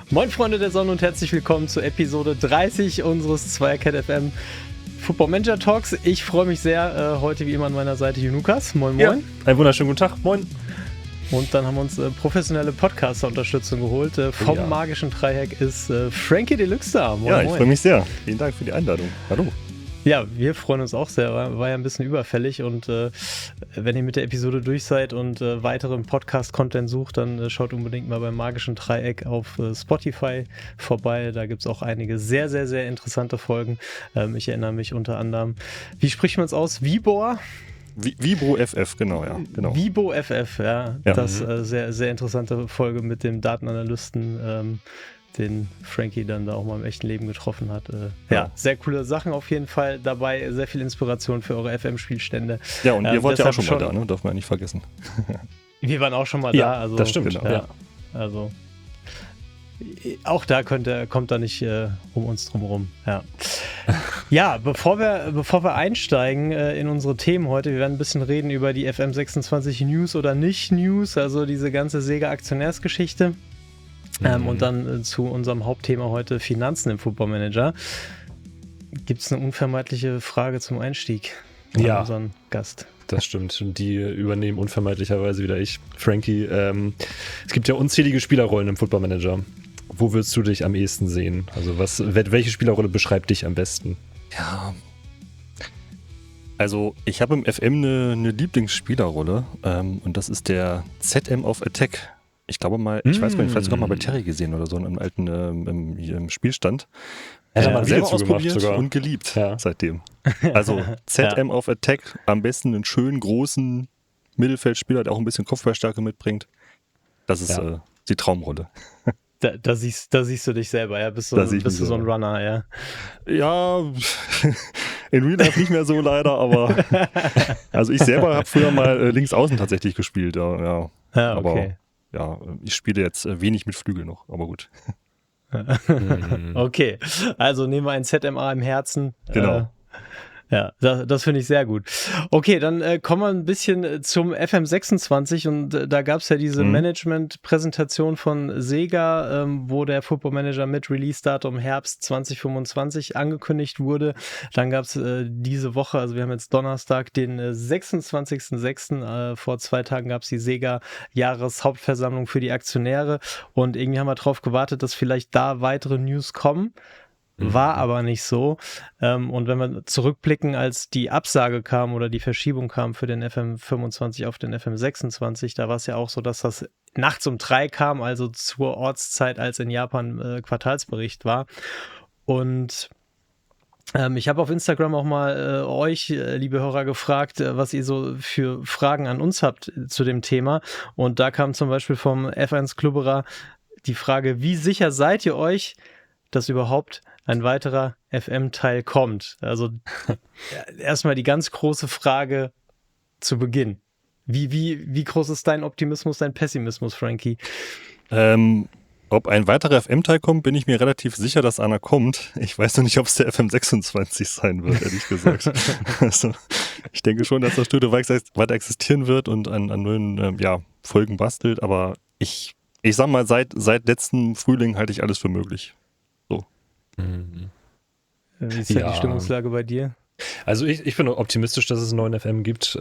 Moin Freunde der Sonne und herzlich willkommen zur Episode 30 unseres Zweiercat FM Football Manager Talks. Ich freue mich sehr, heute wie immer an meiner Seite Junukas. Moin moin. Ja, einen wunderschönen guten Tag. Moin. Und dann haben wir uns professionelle Podcaster-Unterstützung geholt. Vom magischen Dreieck ist Frankie Deluxe da. Moin, ja, ich freue mich sehr. Vielen Dank für die Einladung. Hallo. Ja, wir freuen uns auch sehr. War ja ein bisschen überfällig und wenn ihr mit der Episode durch seid und weiteren Podcast-Content sucht, dann schaut unbedingt mal beim magischen Dreieck auf Spotify vorbei. Da gibt es auch einige sehr, sehr, sehr interessante Folgen. Ich erinnere mich unter anderem, wie spricht man es aus? Vibor? Vibro FF, genau, ja. Genau. Vibro FF, ja. Das sehr, sehr interessante Folge mit dem Datenanalysten, den Frankie dann da auch mal im echten Leben getroffen hat. Ja, sehr coole Sachen auf jeden Fall dabei, sehr viel Inspiration für eure FM-Spielstände. Ja, und ihr wart ja auch schon mal da, ne? Darf man ja nicht vergessen. Wir waren auch schon mal da. Also, das stimmt. Genau. Ja. Also auch da kommt da nicht um uns drum rum. Ja, bevor wir einsteigen in unsere Themen heute, wir werden ein bisschen reden über die FM26 News oder nicht News, also diese ganze Sega-Aktionärsgeschichte. Und dann zu unserem Hauptthema heute, Finanzen im Football Manager. Gibt es eine unvermeidliche Frage zum Einstieg an unseren Gast? Das stimmt. Und die übernehmen unvermeidlicherweise wieder ich. Frankie, es gibt ja unzählige Spielerrollen im Football Manager. Wo würdest du dich am ehesten sehen? Also welche Spielerrolle beschreibt dich am besten? Ja, also ich habe im FM eine Lieblingsspielerrolle und das ist der ZM of Attack. Ich glaube mal, ich weiß gar nicht, vielleicht sogar mal bei Terry gesehen oder so im alten im Spielstand. Selber ausprobiert und geliebt seitdem. Also ZM of Attack, am besten einen schönen, großen Mittelfeldspieler, der auch ein bisschen Kopfballstärke mitbringt. Das ist die Traumrolle. Da siehst du dich selber, ja? Bist du so ein Runner, ja? Ja, in Real Life nicht mehr so leider, aber also ich selber habe früher mal links außen tatsächlich gespielt, ja. Ja, okay. Aber ich spiele jetzt wenig mit Flügel noch, aber gut. Okay, also nehmen wir ein ZMA im Herzen. Genau. Ja, das finde ich sehr gut. Okay, dann kommen wir ein bisschen zum FM26 und da gab es ja diese Management-Präsentation von Sega, wo der Football Manager mit Release-Datum Herbst 2025 angekündigt wurde. Dann gab es diese Woche, also wir haben jetzt Donnerstag, den 26.06. Vor 2 Tagen gab es die Sega-Jahreshauptversammlung für die Aktionäre und irgendwie haben wir darauf gewartet, dass vielleicht da weitere News kommen. War aber nicht so. Und wenn wir zurückblicken, als die Absage kam oder die Verschiebung kam für den FM25 auf den FM26, da war es ja auch so, dass das nachts um 3 kam, also zur Ortszeit, als in Japan Quartalsbericht war. Und ich habe auf Instagram auch mal euch, liebe Hörer, gefragt, was ihr so für Fragen an uns habt zu dem Thema. Und da kam zum Beispiel vom F1 Klubberer die Frage, wie sicher seid ihr euch, dass überhaupt ein weiterer FM-Teil kommt? Also erstmal die ganz große Frage zu Beginn. Wie groß ist dein Optimismus, dein Pessimismus, Frankie? Ob ein weiterer FM-Teil kommt, bin ich mir relativ sicher, dass einer kommt. Ich weiß noch nicht, ob es der FM26 sein wird, ehrlich gesagt. Also, ich denke schon, dass das Studio weiter existieren wird und an neuen Folgen bastelt, aber ich sag mal, seit letztem Frühling halte ich alles für möglich. Wie ist denn die Stimmungslage bei dir? Also ich bin optimistisch, dass es einen neuen FM gibt.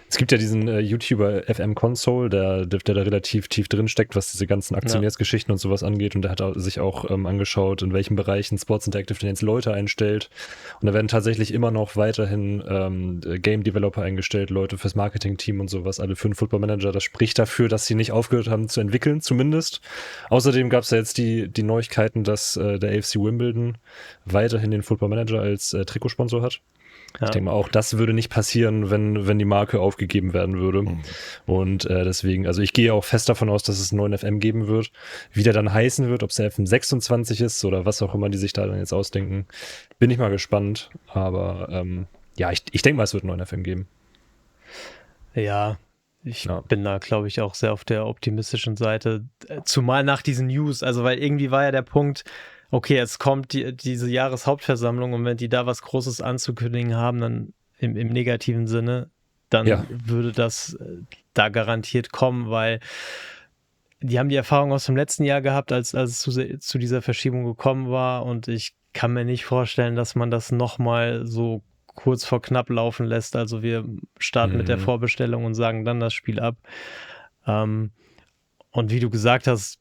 Es gibt ja diesen YouTuber FM Console, der da relativ tief drin steckt, was diese ganzen Aktionärsgeschichten und sowas angeht. Und der hat sich auch angeschaut, in welchen Bereichen Sports Interactive denn jetzt Leute einstellt. Und da werden tatsächlich immer noch weiterhin Game Developer eingestellt, Leute fürs Marketing-Team und sowas, alle für den Football Manager. Das spricht dafür, dass sie nicht aufgehört haben zu entwickeln, zumindest. Außerdem gab es ja jetzt die Neuigkeiten, dass der AFC Wimbledon weiterhin den Football Manager als Trikotsponsor hat. Ja. Ich denke mal, auch das würde nicht passieren, wenn die Marke aufgegeben werden würde. Und deswegen, also ich gehe auch fest davon aus, dass es einen neuen FM geben wird. Wie der dann heißen wird, ob es der FM 26 ist oder was auch immer die sich da dann jetzt ausdenken, bin ich mal gespannt. Aber ich denke mal, es wird einen neuen FM geben. Ja, ich bin da, glaube ich, auch sehr auf der optimistischen Seite. Zumal nach diesen News, also weil irgendwie war ja der Punkt, okay, jetzt kommt diese Jahreshauptversammlung und wenn die da was Großes anzukündigen haben, dann im negativen Sinne, dann würde das da garantiert kommen, weil die haben die Erfahrung aus dem letzten Jahr gehabt, als es zu dieser Verschiebung gekommen war, und ich kann mir nicht vorstellen, dass man das nochmal so kurz vor knapp laufen lässt. Also wir starten mit der Vorbestellung und sagen dann das Spiel ab. Und wie du gesagt hast,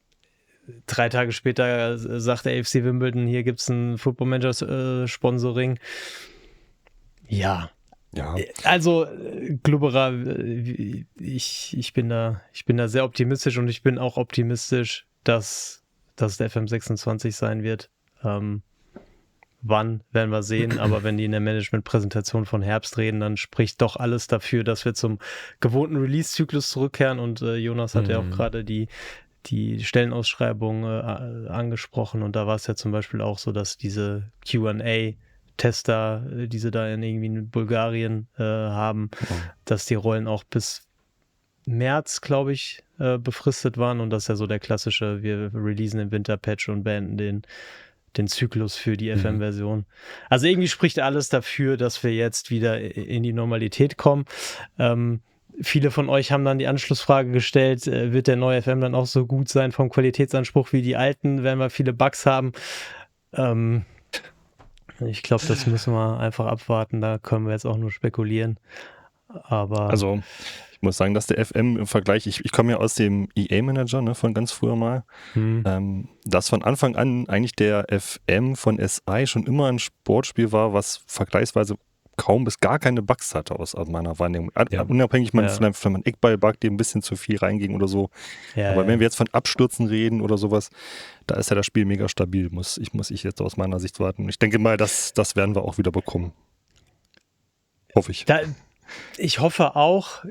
3 Tage später sagt der AFC Wimbledon, hier gibt es ein Football Manager Sponsoring. Ja. Also Glubberer, ich bin da sehr optimistisch, und ich bin auch optimistisch, dass der FM26 sein wird. Wann, werden wir sehen, aber wenn die in der Management-Präsentation von Herbst reden, dann spricht doch alles dafür, dass wir zum gewohnten Release-Zyklus zurückkehren, und Jonas hat ja auch gerade die Stellenausschreibung angesprochen, und da war es ja zum Beispiel auch so, dass diese Q&A-Tester, die sie da in Bulgarien haben, dass die Rollen auch bis März, glaube ich, befristet waren, und das ist ja so der klassische, wir releasen den Winterpatch und beenden den Zyklus für die FM-Version. Also irgendwie spricht alles dafür, dass wir jetzt wieder in die Normalität kommen. Viele von euch haben dann die Anschlussfrage gestellt, wird der neue FM dann auch so gut sein vom Qualitätsanspruch wie die alten, werden wir viele Bugs haben? Ich glaube, das müssen wir einfach abwarten, da können wir jetzt auch nur spekulieren. Aber also ich muss sagen, dass der FM im Vergleich, ich komme ja aus dem EA-Manager, ne, von ganz früher mal, dass von Anfang an eigentlich der FM von SI schon immer ein Sportspiel war, was vergleichsweise kaum bis gar keine Bugs hatte aus meiner Wahrnehmung. Unabhängig vielleicht von einem Eckball-Bug, dem ein bisschen zu viel reinging oder so. Aber wenn wir jetzt von Abstürzen reden oder sowas, da ist ja das Spiel mega stabil, muss ich jetzt aus meiner Sicht warten. Ich denke mal, das werden wir auch wieder bekommen. Hoffe ich. Ich hoffe auch,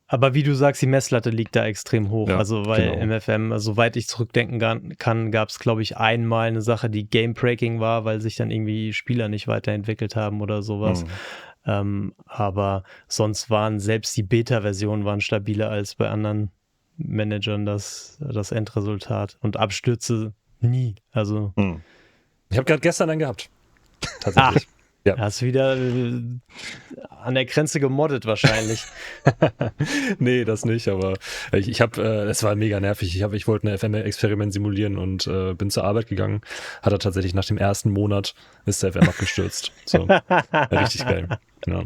aber wie du sagst, die Messlatte liegt da extrem hoch. Ja, also weil im FM, soweit ich zurückdenken kann, gab es, glaube ich, einmal eine Sache, die Game-Breaking war, weil sich dann irgendwie Spieler nicht weiterentwickelt haben oder sowas. Aber sonst waren selbst die Beta-Versionen waren stabiler als bei anderen Managern das Endresultat. Und Abstürze nie. Also ich habe gerade gestern einen gehabt. Tatsächlich. Ja. Hast du wieder an der Grenze gemoddet wahrscheinlich. Nee, das nicht, aber ich habe, es war mega nervig. Ich wollte ein FM-Experiment simulieren und bin zur Arbeit gegangen. Hat er tatsächlich nach dem ersten Monat ist der FM abgestürzt. So, richtig geil. Ja.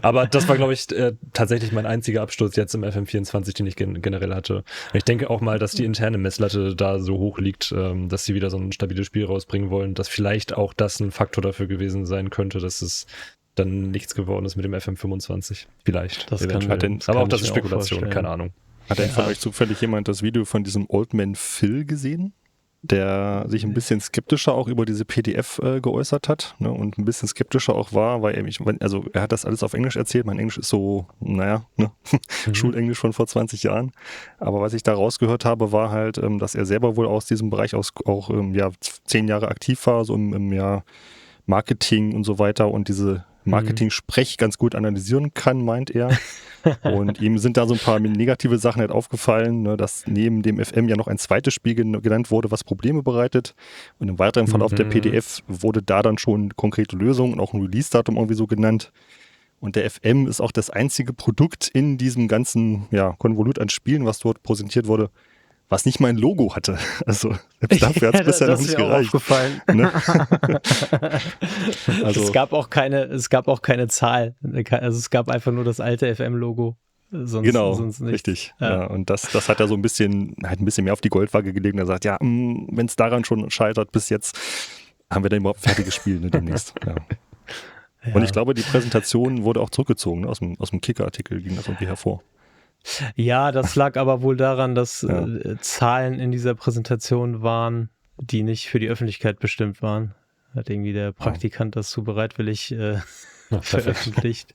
Aber das war, glaube ich, tatsächlich mein einziger Absturz jetzt im FM24, den ich generell hatte. Ich denke auch mal, dass die interne Messlatte da so hoch liegt, dass sie wieder so ein stabiles Spiel rausbringen wollen, dass vielleicht auch das ein Faktor dafür gewesen sein könnte, dass es dann nichts geworden ist mit dem FM25. Vielleicht. Das kann aber auch das ist Spekulation, keine Ahnung. Hat denn von euch zufällig jemand das Video von diesem Old Man Phil gesehen? Der sich ein bisschen skeptischer auch über diese PDF geäußert hat, ne, und ein bisschen skeptischer auch war, weil er hat das alles auf Englisch erzählt. Mein Englisch ist so, Schulenglisch von vor 20 Jahren. Aber was ich da rausgehört habe, war halt, dass er selber wohl aus diesem Bereich auch 10 Jahre aktiv war, so im Jahr Marketing und so weiter, und diese Marketing-Sprech ganz gut analysieren kann, meint er. Und ihm sind da so ein paar negative Sachen halt aufgefallen, ne, dass neben dem FM ja noch ein zweites Spiel genannt wurde, was Probleme bereitet. Und im weiteren Verlauf der PDF wurde da dann schon konkrete Lösungen und auch ein Release-Datum irgendwie so genannt. Und der FM ist auch das einzige Produkt in diesem ganzen Konvolut an Spielen, was dort präsentiert wurde, was nicht mal ein Logo hatte. Also selbst dafür hat es bisher noch nicht gereicht. Aufgefallen. Ne? Also, es gab auch keine Zahl. Also es gab einfach nur das alte FM-Logo. Sonst nicht. Richtig. Ja, und das hat er so ein bisschen mehr auf die Goldwaage gelegt. Er sagt, wenn es daran schon scheitert bis jetzt, haben wir dann überhaupt fertiges Spiel demnächst. Ja. Ja. Und ich glaube, die Präsentation wurde auch zurückgezogen. Aus dem Kicker-Artikel ging das irgendwie hervor. Ja, das lag aber wohl daran, dass Zahlen in dieser Präsentation waren, die nicht für die Öffentlichkeit bestimmt waren. Hat irgendwie der Praktikant das zu bereitwillig veröffentlicht.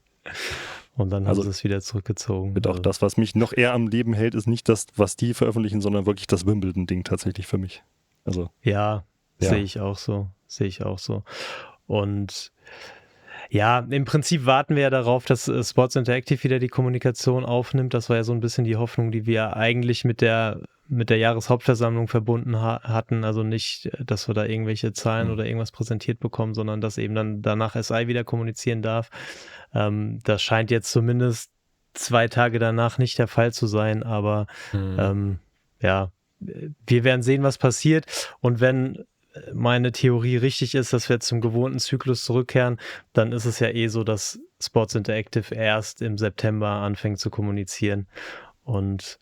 Und dann haben sie es wieder zurückgezogen. Auch das, was mich noch eher am Leben hält, ist nicht das, was die veröffentlichen, sondern wirklich das Wimbledon-Ding tatsächlich für mich. Also sehe ich auch so. Und ja, im Prinzip warten wir ja darauf, dass Sports Interactive wieder die Kommunikation aufnimmt. Das war ja so ein bisschen die Hoffnung, die wir eigentlich mit der Jahreshauptversammlung verbunden hatten. Also nicht, dass wir da irgendwelche Zahlen oder irgendwas präsentiert bekommen, sondern dass eben dann danach SI wieder kommunizieren darf. Das scheint jetzt zumindest 2 Tage danach nicht der Fall zu sein, aber ja, wir werden sehen, was passiert, und wenn meine Theorie richtig ist, dass wir zum gewohnten Zyklus zurückkehren, dann ist es ja so, dass Sports Interactive erst im September anfängt zu kommunizieren. Und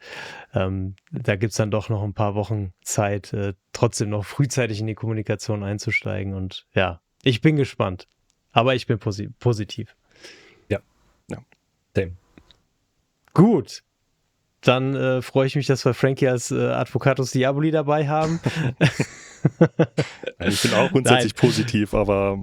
da gibt es dann doch noch ein paar Wochen Zeit, trotzdem noch frühzeitig in die Kommunikation einzusteigen. Und ja, ich bin gespannt. Aber ich bin positiv. Ja. Same. Gut. Dann freue ich mich, dass wir Frankie als Advocatus Diaboli dabei haben. Ich bin auch grundsätzlich positiv, aber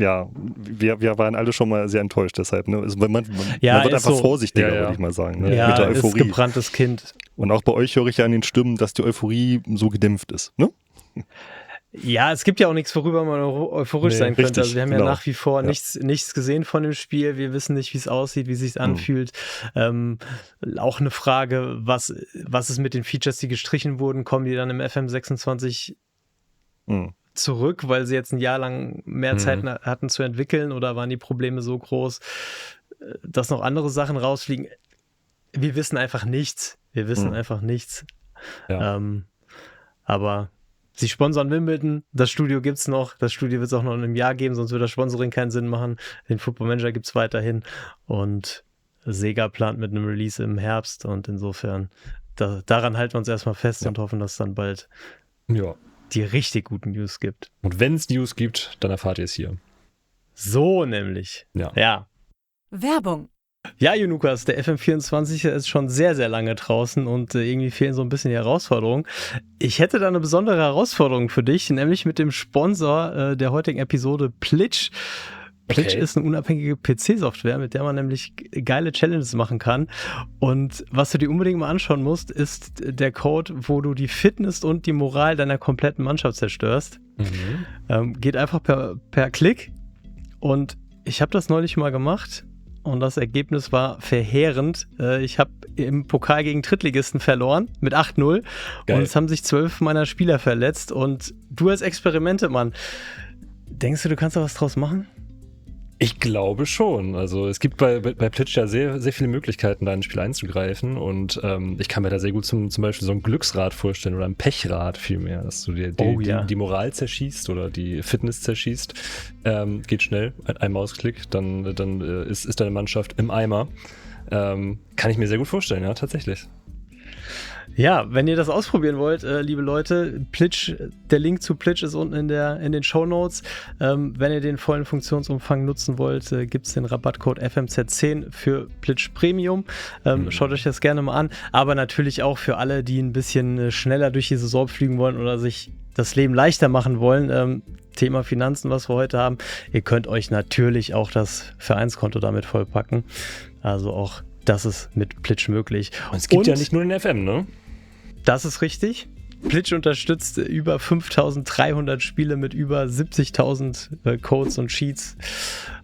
ja, wir waren alle schon mal sehr enttäuscht deshalb. Ne? Also man wird einfach vorsichtiger, würde ich mal sagen. Ne? Ja, mit der Euphorie. Ist gebranntes Kind. Und auch bei euch höre ich ja an den Stimmen, dass die Euphorie so gedämpft ist. Ne? Ja, es gibt ja auch nichts, worüber man euphorisch sein könnte. Also wir haben ja nach wie vor nichts gesehen von dem Spiel. Wir wissen nicht, wie es aussieht, wie es sich anfühlt. Auch eine Frage, was ist mit den Features, die gestrichen wurden? Kommen die dann im FM26 zurück, weil sie jetzt ein Jahr lang mehr Zeit hatten zu entwickeln, oder waren die Probleme so groß, dass noch andere Sachen rausfliegen? Wir wissen einfach nichts. Ja. Aber sie sponsern Wimbledon, das Studio gibt's noch, das Studio wird es auch noch in einem Jahr geben, sonst würde das Sponsoring keinen Sinn machen. Den Football Manager gibt's weiterhin, und Sega plant mit einem Release im Herbst, und insofern daran halten wir uns erstmal fest und hoffen, dass es dann bald die richtig guten News gibt. Und wenn es News gibt, dann erfahrt ihr es hier. So nämlich. Ja. Werbung. Ja, Junukas, der FM24 ist schon sehr, sehr lange draußen, und irgendwie fehlen so ein bisschen die Herausforderungen. Ich hätte da eine besondere Herausforderung für dich, nämlich mit dem Sponsor der heutigen Episode, Plitch. Plitch ist eine unabhängige PC-Software, mit der man nämlich geile Challenges machen kann. Und was du dir unbedingt mal anschauen musst, ist der Code, wo du die Fitness und die Moral deiner kompletten Mannschaft zerstörst. Geht einfach per Klick. Und ich habe das neulich mal gemacht. Und das Ergebnis war verheerend. Ich habe im Pokal gegen Drittligisten verloren mit 8-0. Geil. Und es haben sich 12 meiner Spieler verletzt. Und du als Experimente-Mann, denkst du kannst da was draus machen? Ich glaube schon. Also es gibt bei Plitch ja sehr, sehr viele Möglichkeiten, da ins Spiel einzugreifen. Und ich kann mir da sehr gut zum Beispiel so ein Glücksrad vorstellen oder ein Pechrad vielmehr, dass du dir die Moral zerschießt oder die Fitness zerschießt. Geht schnell, ein Mausklick, dann ist deine Mannschaft im Eimer. Kann ich mir sehr gut vorstellen, ja, tatsächlich. Ja, wenn ihr das ausprobieren wollt, liebe Leute, Plitch, der Link zu Plitch ist unten in den Shownotes. Wenn ihr den vollen Funktionsumfang nutzen wollt, gibt es den Rabattcode FMZ10 für Plitch Premium. Schaut euch das gerne mal an. Aber natürlich auch für alle, die ein bisschen schneller durch die Saison fliegen wollen oder sich das Leben leichter machen wollen. Thema Finanzen, was wir heute haben. Ihr könnt euch natürlich auch das Vereinskonto damit vollpacken. Also auch das ist mit Plitch möglich. Und es gibt ja nicht nur den FM, ne? Das ist richtig. Plitch unterstützt über 5.300 Spiele mit über 70.000 Codes und Cheats.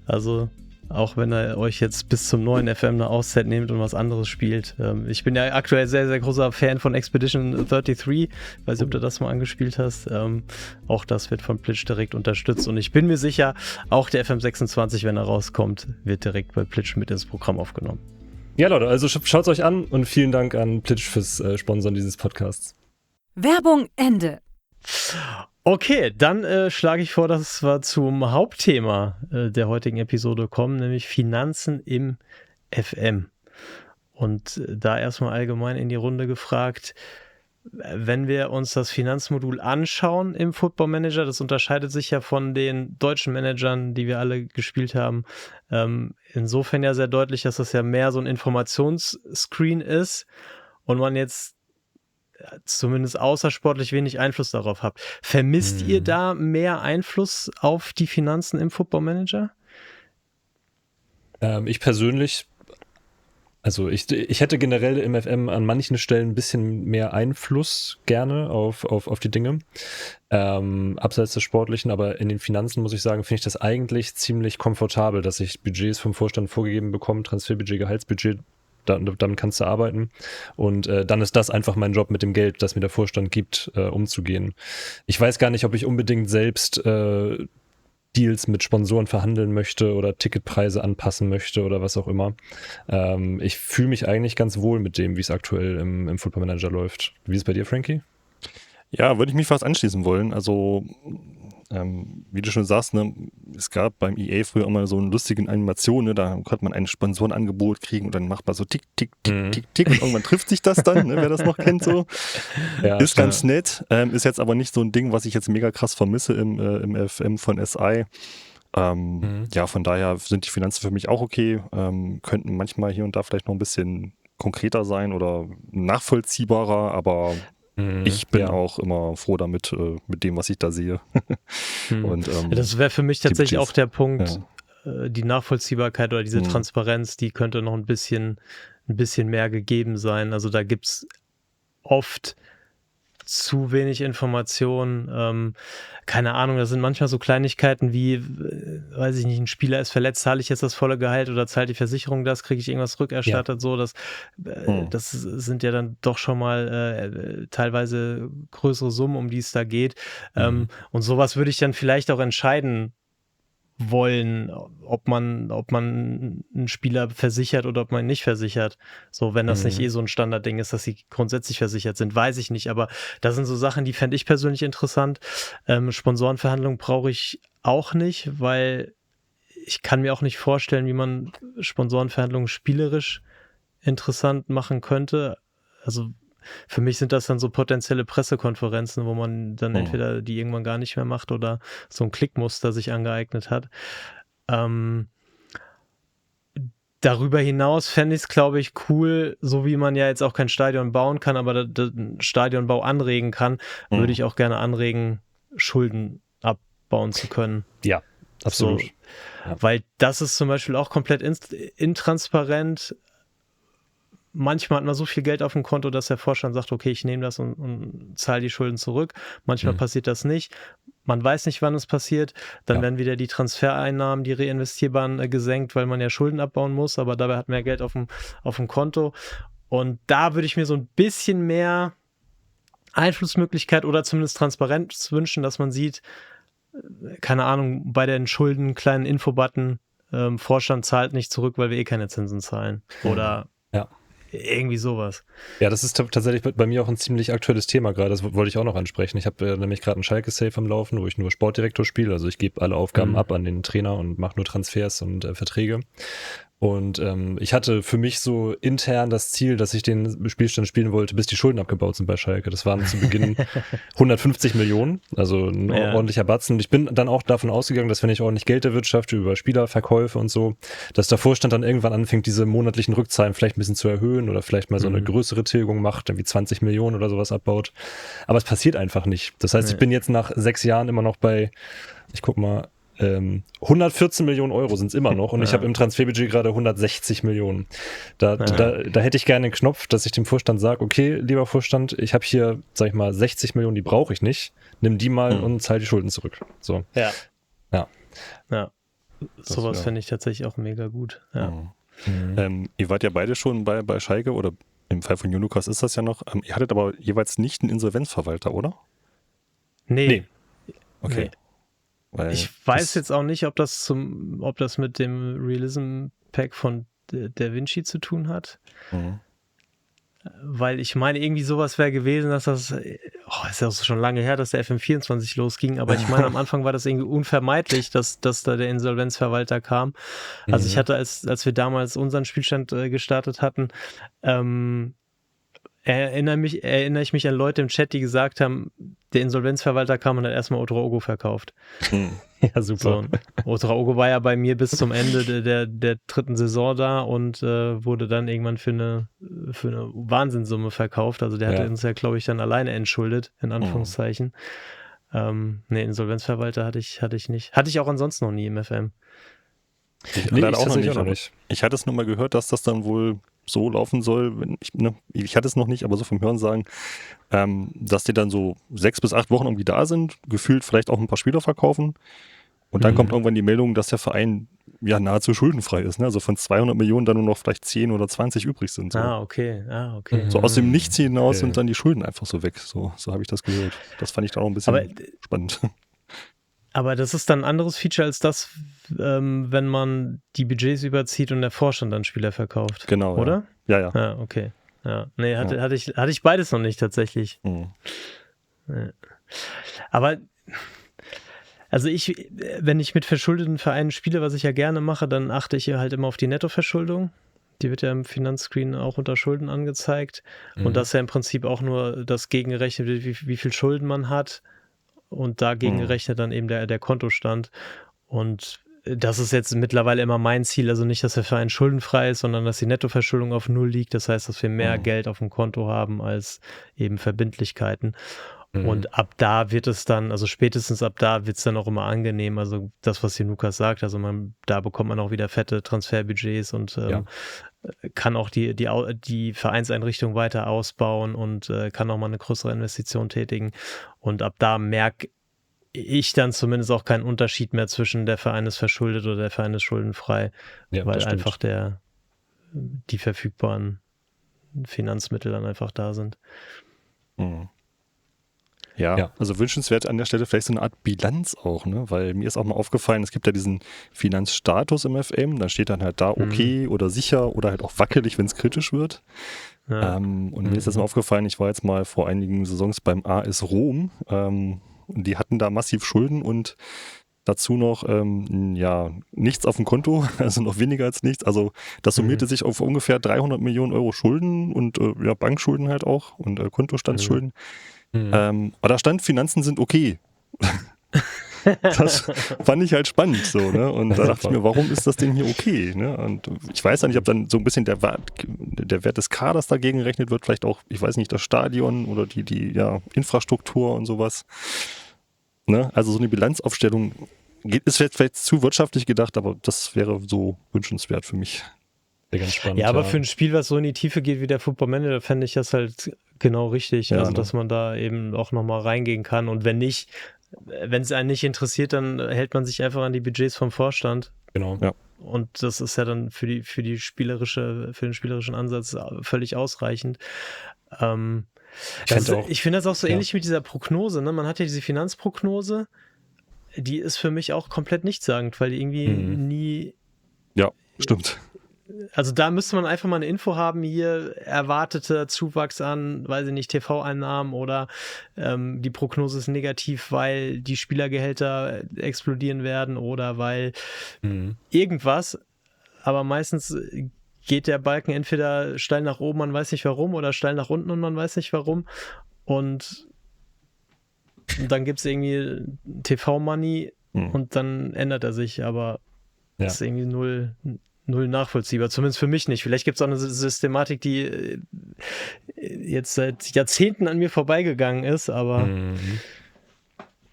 Also auch wenn ihr euch jetzt bis zum neuen FM eine Auszeit nehmt und was anderes spielt. Ich bin ja aktuell sehr, sehr großer Fan von Expedition 33. Weiß nicht, ob du das mal angespielt hast. Auch das wird von Plitch direkt unterstützt. Und ich bin mir sicher, auch der FM26, wenn er rauskommt, wird direkt bei Plitch mit ins Programm aufgenommen. Ja, Leute, also schaut es euch an, und vielen Dank an Plitch fürs Sponsoren dieses Podcasts. Werbung Ende. Okay, dann schlage ich vor, dass wir zum Hauptthema der heutigen Episode kommen, nämlich Finanzen im FM. Und da erstmal allgemein in die Runde gefragt, wenn wir uns das Finanzmodul anschauen im Football Manager, das unterscheidet sich ja von den deutschen Managern, die wir alle gespielt haben, insofern ja sehr deutlich, dass das ja mehr so ein Informationsscreen ist und man jetzt zumindest außersportlich wenig Einfluss darauf hat. Vermisst ihr da mehr Einfluss auf die Finanzen im Football Manager? Ich persönlich, also ich hätte generell im FM an manchen Stellen ein bisschen mehr Einfluss gerne auf die Dinge, abseits des Sportlichen, aber in den Finanzen muss ich sagen, finde ich das eigentlich ziemlich komfortabel, dass ich Budgets vom Vorstand vorgegeben bekomme, Transferbudget, Gehaltsbudget, damit kannst du arbeiten, und dann ist das einfach mein Job mit dem Geld, das mir der Vorstand gibt, umzugehen. Ich weiß gar nicht, ob ich unbedingt selbst Deals mit Sponsoren verhandeln möchte oder Ticketpreise anpassen möchte oder was auch immer. Ich fühle mich eigentlich ganz wohl mit dem, wie es aktuell im Football Manager läuft. Wie ist es bei dir, Frankie? Ja, würde ich mich fast anschließen wollen. Also, wie du schon sagst, ne, es gab beim EA früher immer so eine lustige Animation, ne, da konnte man ein Sponsorenangebot kriegen und dann macht man so tick, tick, tick, tick, tick und irgendwann trifft sich das dann, ne, wer das noch kennt so. Ja, ist ganz nett, ist jetzt aber nicht so ein Ding, was ich jetzt mega krass vermisse im FM von SI. Ja, von daher sind die Finanzen für mich auch okay, könnten manchmal hier und da vielleicht noch ein bisschen konkreter sein oder nachvollziehbarer, aber ich bin auch immer froh damit, mit dem, was ich da sehe. Und, das wäre für mich tatsächlich auch der Punkt, ja. Die Nachvollziehbarkeit oder diese Transparenz, die könnte noch ein bisschen mehr gegeben sein. Also da gibt es oft zu wenig Informationen. Keine Ahnung, das sind manchmal so Kleinigkeiten wie, weiß ich nicht, ein Spieler ist verletzt, zahle ich jetzt das volle Gehalt oder zahlt die Versicherung das, kriege ich irgendwas rückerstattet, so, das sind ja dann doch schon mal teilweise größere Summen, um die es da geht. Und sowas würde ich dann vielleicht auch entscheiden wollen, ob man einen Spieler versichert oder ob man ihn nicht versichert. So, wenn das nicht so ein Standardding ist, dass sie grundsätzlich versichert sind, weiß ich nicht. Aber das sind so Sachen, die fände ich persönlich interessant. Sponsorenverhandlungen brauche ich auch nicht, weil ich kann mir auch nicht vorstellen, wie man Sponsorenverhandlungen spielerisch interessant machen könnte. Also für mich sind das dann so potenzielle Pressekonferenzen, wo man dann entweder die irgendwann gar nicht mehr macht oder so ein Klickmuster sich angeeignet hat. Darüber hinaus fände ich es, glaube ich, cool, so wie man ja jetzt auch kein Stadion bauen kann, aber den Stadionbau anregen kann, würde ich auch gerne anregen, Schulden abbauen zu können. Ja, absolut. So, weil das ist zum Beispiel auch komplett intransparent. Manchmal hat man so viel Geld auf dem Konto, dass der Vorstand sagt, okay, ich nehme das und zahle die Schulden zurück. Manchmal passiert das nicht. Man weiß nicht, wann es passiert. Dann werden wieder die Transfereinnahmen, die reinvestierbaren, gesenkt, weil man ja Schulden abbauen muss, aber dabei hat man ja Geld auf dem Konto. Und da würde ich mir so ein bisschen mehr Einflussmöglichkeit oder zumindest Transparenz wünschen, dass man sieht, keine Ahnung, bei den Schulden, kleinen Infobutton, Vorstand zahlt nicht zurück, weil wir eh keine Zinsen zahlen. Oder irgendwie sowas. Ja, das ist tatsächlich bei mir auch ein ziemlich aktuelles Thema gerade. Das wollte ich auch noch ansprechen. Ich habe nämlich gerade einen Schalke-Safe am Laufen, wo ich nur Sportdirektor spiele. Also ich gebe alle Aufgaben ab an den Trainer und mache nur Transfers und Verträge. Und ich hatte für mich so intern das Ziel, dass ich den Spielstand spielen wollte, bis die Schulden abgebaut sind bei Schalke. Das waren zu Beginn 150 Millionen, also ein ordentlicher Batzen. Und ich bin dann auch davon ausgegangen, dass wenn ich ordentlich Geld erwirtschafte über Spielerverkäufe und so, dass der Vorstand dann irgendwann anfängt, diese monatlichen Rückzahlen vielleicht ein bisschen zu erhöhen oder vielleicht mal so eine größere Tilgung macht, irgendwie 20 Millionen oder sowas abbaut. Aber es passiert einfach nicht. Das heißt, ich bin jetzt nach 6 Jahren immer noch bei, ich guck mal, 114 Millionen Euro sind es immer noch und ich habe im Transferbudget gerade 160 Millionen. Da hätte ich gerne einen Knopf, dass ich dem Vorstand sage, okay, lieber Vorstand, ich habe hier, sag ich mal, 60 Millionen, die brauche ich nicht. Nimm die mal und zahl die Schulden zurück. So. Ja. Sowas fände ich tatsächlich auch mega gut. Ja. Ihr wart ja beide schon bei Schalke oder im Fall von Lukas ist das ja noch. Ihr hattet aber jeweils nicht einen Insolvenzverwalter, oder? Nee. Okay. Nee. Weil ich weiß jetzt auch nicht, ob das mit dem Realism-Pack von Da Vinci zu tun hat. Weil ich meine, irgendwie sowas wäre gewesen, dass das, ist ja auch schon lange her, dass der FM24 losging, aber ich meine, am Anfang war das irgendwie unvermeidlich, dass da der Insolvenzverwalter kam. Also ich hatte, als wir damals unseren Spielstand gestartet hatten, erinnere ich mich an Leute im Chat, die gesagt haben, der Insolvenzverwalter kam und hat erstmal Ouedraogo verkauft. Ja, super. So, Ouedraogo war ja bei mir bis zum Ende der 3. Saison da und wurde dann irgendwann für eine Wahnsinnssumme verkauft. Also der hatte uns ja, glaube ich, dann alleine entschuldet, in Anführungszeichen. Insolvenzverwalter hatte ich nicht. Hatte ich auch ansonsten noch nie im FM. Leider auch noch nicht. Ich hatte es nur mal gehört, dass das dann wohl so laufen soll, ich hatte es noch nicht, aber so vom Hören sagen, dass die dann so 6 bis 8 Wochen irgendwie da sind, gefühlt vielleicht auch ein paar Spieler verkaufen und dann kommt irgendwann die Meldung, dass der Verein ja nahezu schuldenfrei ist, ne? Also von 200 Millionen dann nur noch vielleicht 10 oder 20 übrig sind. So. Okay. So aus dem Nichts hinaus sind dann die Schulden einfach so weg, so habe ich das gehört. Das fand ich dann auch ein bisschen spannend. Aber das ist dann ein anderes Feature als das, wenn man die Budgets überzieht und der Vorstand dann Spieler verkauft. Genau. Oder? Ja. Ja, okay. Ja. Nee, hatte ich beides noch nicht tatsächlich. Mhm. Ja. Aber also wenn ich mit verschuldeten Vereinen spiele, was ich ja gerne mache, dann achte ich halt immer auf die Nettoverschuldung. Die wird ja im Finanzscreen auch unter Schulden angezeigt. Und das ist ja im Prinzip auch nur das gegengerechnet wird, wie viel Schulden man hat. Und dagegen gerechnet dann eben der Kontostand. Und das ist jetzt mittlerweile immer mein Ziel. Also nicht, dass der Verein schuldenfrei ist, sondern dass die Nettoverschuldung auf Null liegt. Das heißt, dass wir mehr Geld auf dem Konto haben als eben Verbindlichkeiten. Und ab da wird es dann, also spätestens ab da wird es dann auch immer angenehm. Also das, was hier Lukas sagt, also da bekommt man auch wieder fette Transferbudgets und kann auch die Vereinseinrichtung weiter ausbauen und kann auch mal eine größere Investition tätigen. Und ab da merke ich dann zumindest auch keinen Unterschied mehr zwischen der Verein ist verschuldet oder der Verein ist schuldenfrei, weil einfach die verfügbaren Finanzmittel dann einfach da sind. Ja, also wünschenswert an der Stelle vielleicht so eine Art Bilanz auch, ne? Weil mir ist auch mal aufgefallen, es gibt ja diesen Finanzstatus im FM, da steht dann halt da okay oder sicher oder halt auch wackelig, wenn es kritisch wird. Ja. Und mir ist das mal aufgefallen, ich war jetzt mal vor einigen Saisons beim AS Rom, die hatten da massiv Schulden und dazu noch nichts auf dem Konto, also noch weniger als nichts. Also das summierte sich auf ungefähr 300 Millionen Euro Schulden und Bankschulden halt auch und Kontostandsschulden. Aber da stand, Finanzen sind okay. Das fand ich halt spannend so, ne? Und da dachte ich mir, warum ist das Ding hier okay? Ne? Und ich weiß ja nicht, ob dann so ein bisschen der Wert des Kaders dagegen gerechnet wird, vielleicht auch, ich weiß nicht, das Stadion oder die Infrastruktur und sowas. Ne? Also so eine Bilanzaufstellung ist vielleicht zu wirtschaftlich gedacht, aber das wäre so wünschenswert für mich. Ganz spannend, ja, aber für ein Spiel, was so in die Tiefe geht wie der Football Manager, fände ich das halt genau richtig. Also, dass man da eben auch nochmal reingehen kann. Und wenn es einen nicht interessiert, dann hält man sich einfach an die Budgets vom Vorstand. Genau. Ja. Und das ist ja dann für den spielerischen Ansatz völlig ausreichend. Ich finde das auch so ähnlich mit dieser Prognose. Ne? Man hat ja diese Finanzprognose, die ist für mich auch komplett nichtssagend, weil die irgendwie nie. Ja, stimmt. Also da müsste man einfach mal eine Info haben, hier erwarteter Zuwachs an, weiß ich nicht, TV-Einnahmen oder die Prognose ist negativ, weil die Spielergehälter explodieren werden oder weil irgendwas, aber meistens geht der Balken entweder steil nach oben, man weiß nicht warum, oder steil nach unten und man weiß nicht warum und dann gibt es irgendwie TV-Money und dann ändert er sich, aber das ist irgendwie null nachvollziehbar, zumindest für mich nicht. Vielleicht gibt es auch eine Systematik, die jetzt seit Jahrzehnten an mir vorbeigegangen ist, aber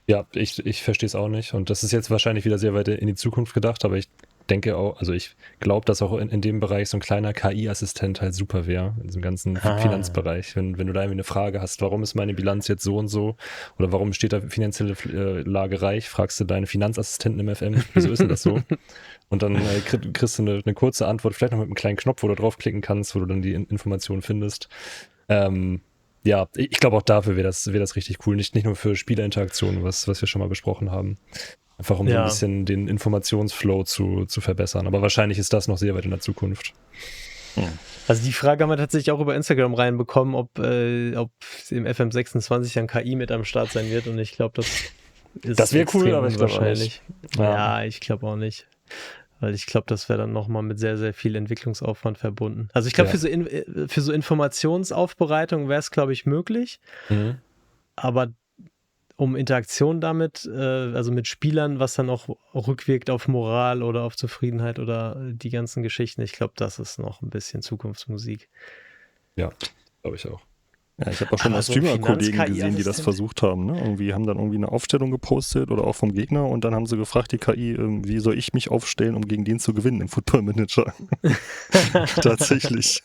ja, ich verstehe es auch nicht und das ist jetzt wahrscheinlich wieder sehr weit in die Zukunft gedacht, aber ich denke auch, also ich glaube, dass auch in dem Bereich so ein kleiner KI-Assistent halt super wäre, in diesem ganzen Finanzbereich. Wenn du da irgendwie eine Frage hast, warum ist meine Bilanz jetzt so und so oder warum steht da finanzielle Lage reich, fragst du deine Finanzassistenten im FM, wieso ist denn das so? Und dann kriegst du eine kurze Antwort, vielleicht noch mit einem kleinen Knopf, wo du draufklicken kannst, wo du dann die Informationen findest. Ja, ich glaube auch dafür wäre das richtig cool, nicht nur für Spielerinteraktionen, was wir schon mal besprochen haben. Einfach um so ein bisschen den Informationsflow zu verbessern. Aber wahrscheinlich ist das noch sehr weit in der Zukunft. Also die Frage haben wir tatsächlich auch über Instagram reinbekommen, ob im FM26 dann KI mit am Start sein wird. Und ich glaube, das wäre cool, aber ich glaube wahrscheinlich. Ja, ich glaube auch nicht. Weil ich glaube, das wäre dann nochmal mit sehr, sehr viel Entwicklungsaufwand verbunden. Also ich glaube, für so Informationsaufbereitung wäre es, glaube ich, möglich. Aber um Interaktion damit, also mit Spielern, was dann auch rückwirkt auf Moral oder auf Zufriedenheit oder die ganzen Geschichten, ich glaube, das ist noch ein bisschen Zukunftsmusik. Ja, glaube ich auch. Ja, ich habe auch schon mal Streamer-Kollegen gesehen, die das versucht haben. Ne? Haben dann irgendwie eine Aufstellung gepostet oder auch vom Gegner und dann haben sie gefragt, die KI, wie soll ich mich aufstellen, um gegen den zu gewinnen im Football Manager? Tatsächlich.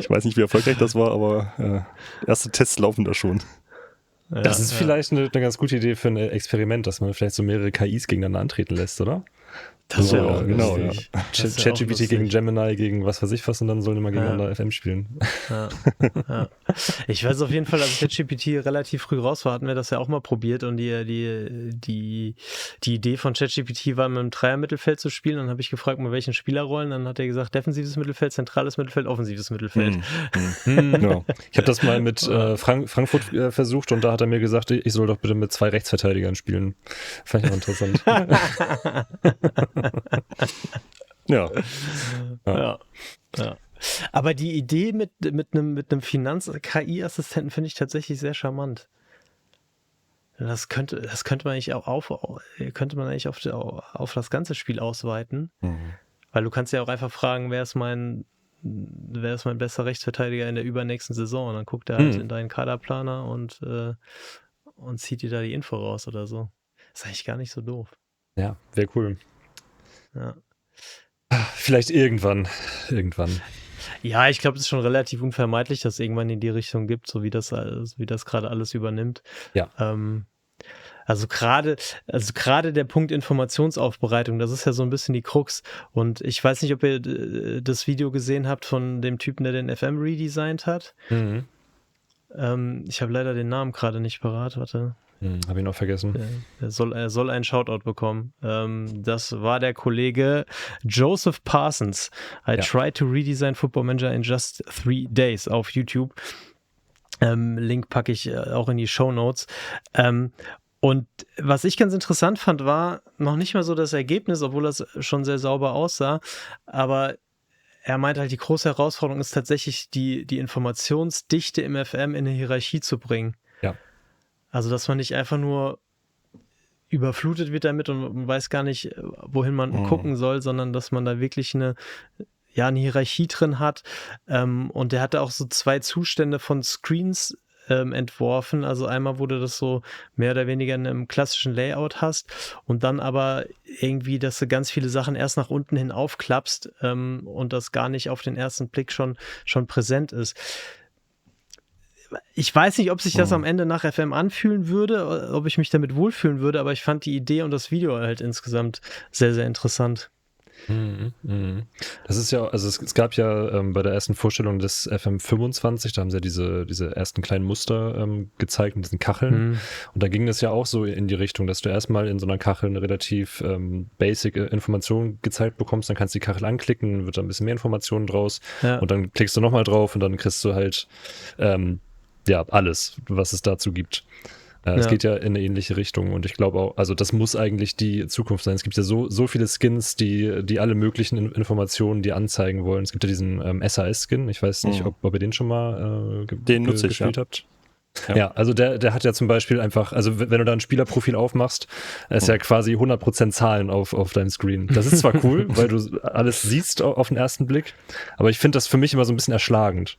Ich weiß nicht, wie erfolgreich das war, aber erste Tests laufen da schon. Ja, das ist vielleicht eine ganz gute Idee für ein Experiment, dass man vielleicht so mehrere KIs gegeneinander antreten lässt, oder? Das wäre auch genau, lustig. ja. Das wär auch ChatGPT lustig. gegen Gemini, gegen was weiß ich was und dann sollen die mal gegeneinander FM spielen. Ja. Ja. Ich weiß auf jeden Fall, als ChatGPT relativ früh raus war, hatten wir das ja auch mal probiert und die Idee von ChatGPT war, mit einem Dreier-Mittelfeld zu spielen. Dann habe ich gefragt, mit welchen Spielerrollen. Dann hat er gesagt, defensives Mittelfeld, zentrales Mittelfeld, offensives Mittelfeld. Genau. Ich habe das mal mit Frankfurt versucht und da hat er mir gesagt, ich soll doch bitte mit 2 Rechtsverteidigern spielen. Fand ich auch interessant. Ja. Ja. Aber die Idee mit einem Finanz-KI-Assistenten finde ich tatsächlich sehr charmant. Das könnte man eigentlich auch auf das ganze Spiel ausweiten. Weil du kannst ja auch einfach fragen, wer ist mein bester Rechtsverteidiger in der übernächsten Saison? Und dann guckt er halt in deinen Kaderplaner und zieht dir da die Info raus oder so. Ist eigentlich gar nicht so doof. Ja, wäre cool. Ja. Vielleicht irgendwann. Ja, ich glaube, es ist schon relativ unvermeidlich, dass es irgendwann in die Richtung gibt, so wie das gerade alles übernimmt. Ja. Also gerade der Punkt Informationsaufbereitung, das ist ja so ein bisschen die Krux. Und ich weiß nicht, ob ihr das Video gesehen habt von dem Typen, der den FM redesigned hat. Mhm. Ich habe leider den Namen gerade nicht parat, warte. Habe ich noch vergessen. Er soll einen Shoutout bekommen. Das war der Kollege Joseph Parsons. I tried to redesign Football Manager in just 3 days auf YouTube. Link packe ich auch in die Shownotes. Und was ich ganz interessant fand, war noch nicht mal so das Ergebnis, obwohl das schon sehr sauber aussah, aber er meinte halt, die große Herausforderung ist tatsächlich, die Informationsdichte im FM in eine Hierarchie zu bringen. Ja. Also, dass man nicht einfach nur überflutet wird damit und man weiß gar nicht, wohin man gucken soll, sondern dass man da wirklich eine Hierarchie drin hat. Und der hatte auch so 2 Zustände von Screens entworfen. Also einmal, wo du das so mehr oder weniger in einem klassischen Layout hast und dann aber irgendwie, dass du ganz viele Sachen erst nach unten hin aufklappst und das gar nicht auf den ersten Blick schon präsent ist. Ich weiß nicht, ob sich das am Ende nach FM anfühlen würde, ob ich mich damit wohlfühlen würde, aber ich fand die Idee und das Video halt insgesamt sehr, sehr interessant. Das ist ja, also es gab ja bei der ersten Vorstellung des FM 25, da haben sie ja diese ersten kleinen Muster gezeigt mit diesen Kacheln. Und da ging das ja auch so in die Richtung, dass du erstmal in so einer Kachel eine relativ basic Information gezeigt bekommst, dann kannst du die Kachel anklicken, wird da ein bisschen mehr Informationen draus und dann klickst du nochmal drauf und dann kriegst du halt alles, was es dazu gibt. Es geht ja in eine ähnliche Richtung und ich glaube auch, also das muss eigentlich die Zukunft sein. Es gibt ja so viele Skins, die alle möglichen Informationen dir anzeigen wollen. Es gibt ja diesen SAS-Skin, ich weiß nicht, ob ihr den schon mal gespielt habt. Ja, also der hat ja zum Beispiel einfach, also wenn du da ein Spielerprofil aufmachst, ist ja quasi 100% Zahlen auf deinem Screen. Das ist zwar cool, weil du alles siehst auf den ersten Blick, aber ich finde das für mich immer so ein bisschen erschlagend.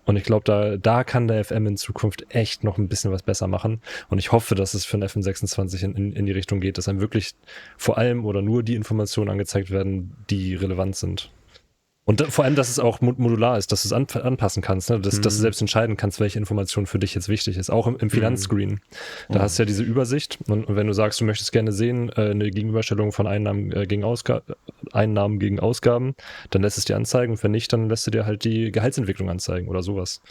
Und ich glaube, da kann der FM in Zukunft echt noch ein bisschen was besser machen. Und ich hoffe, dass es für den FM 26 in die Richtung geht, dass einem wirklich vor allem oder nur die Informationen angezeigt werden, die relevant sind. Und vor allem, dass es auch modular ist, dass du es anpassen kannst, ne? Dass du selbst entscheiden kannst, welche Information für dich jetzt wichtig ist. Auch im Finanzscreen. Da hast du ja diese Übersicht. Und wenn du sagst, du möchtest gerne sehen, eine Gegenüberstellung von Einnahmen gegen Ausgaben, dann lässt es dir anzeigen. Und wenn nicht, dann lässt du dir halt die Gehaltsentwicklung anzeigen oder sowas.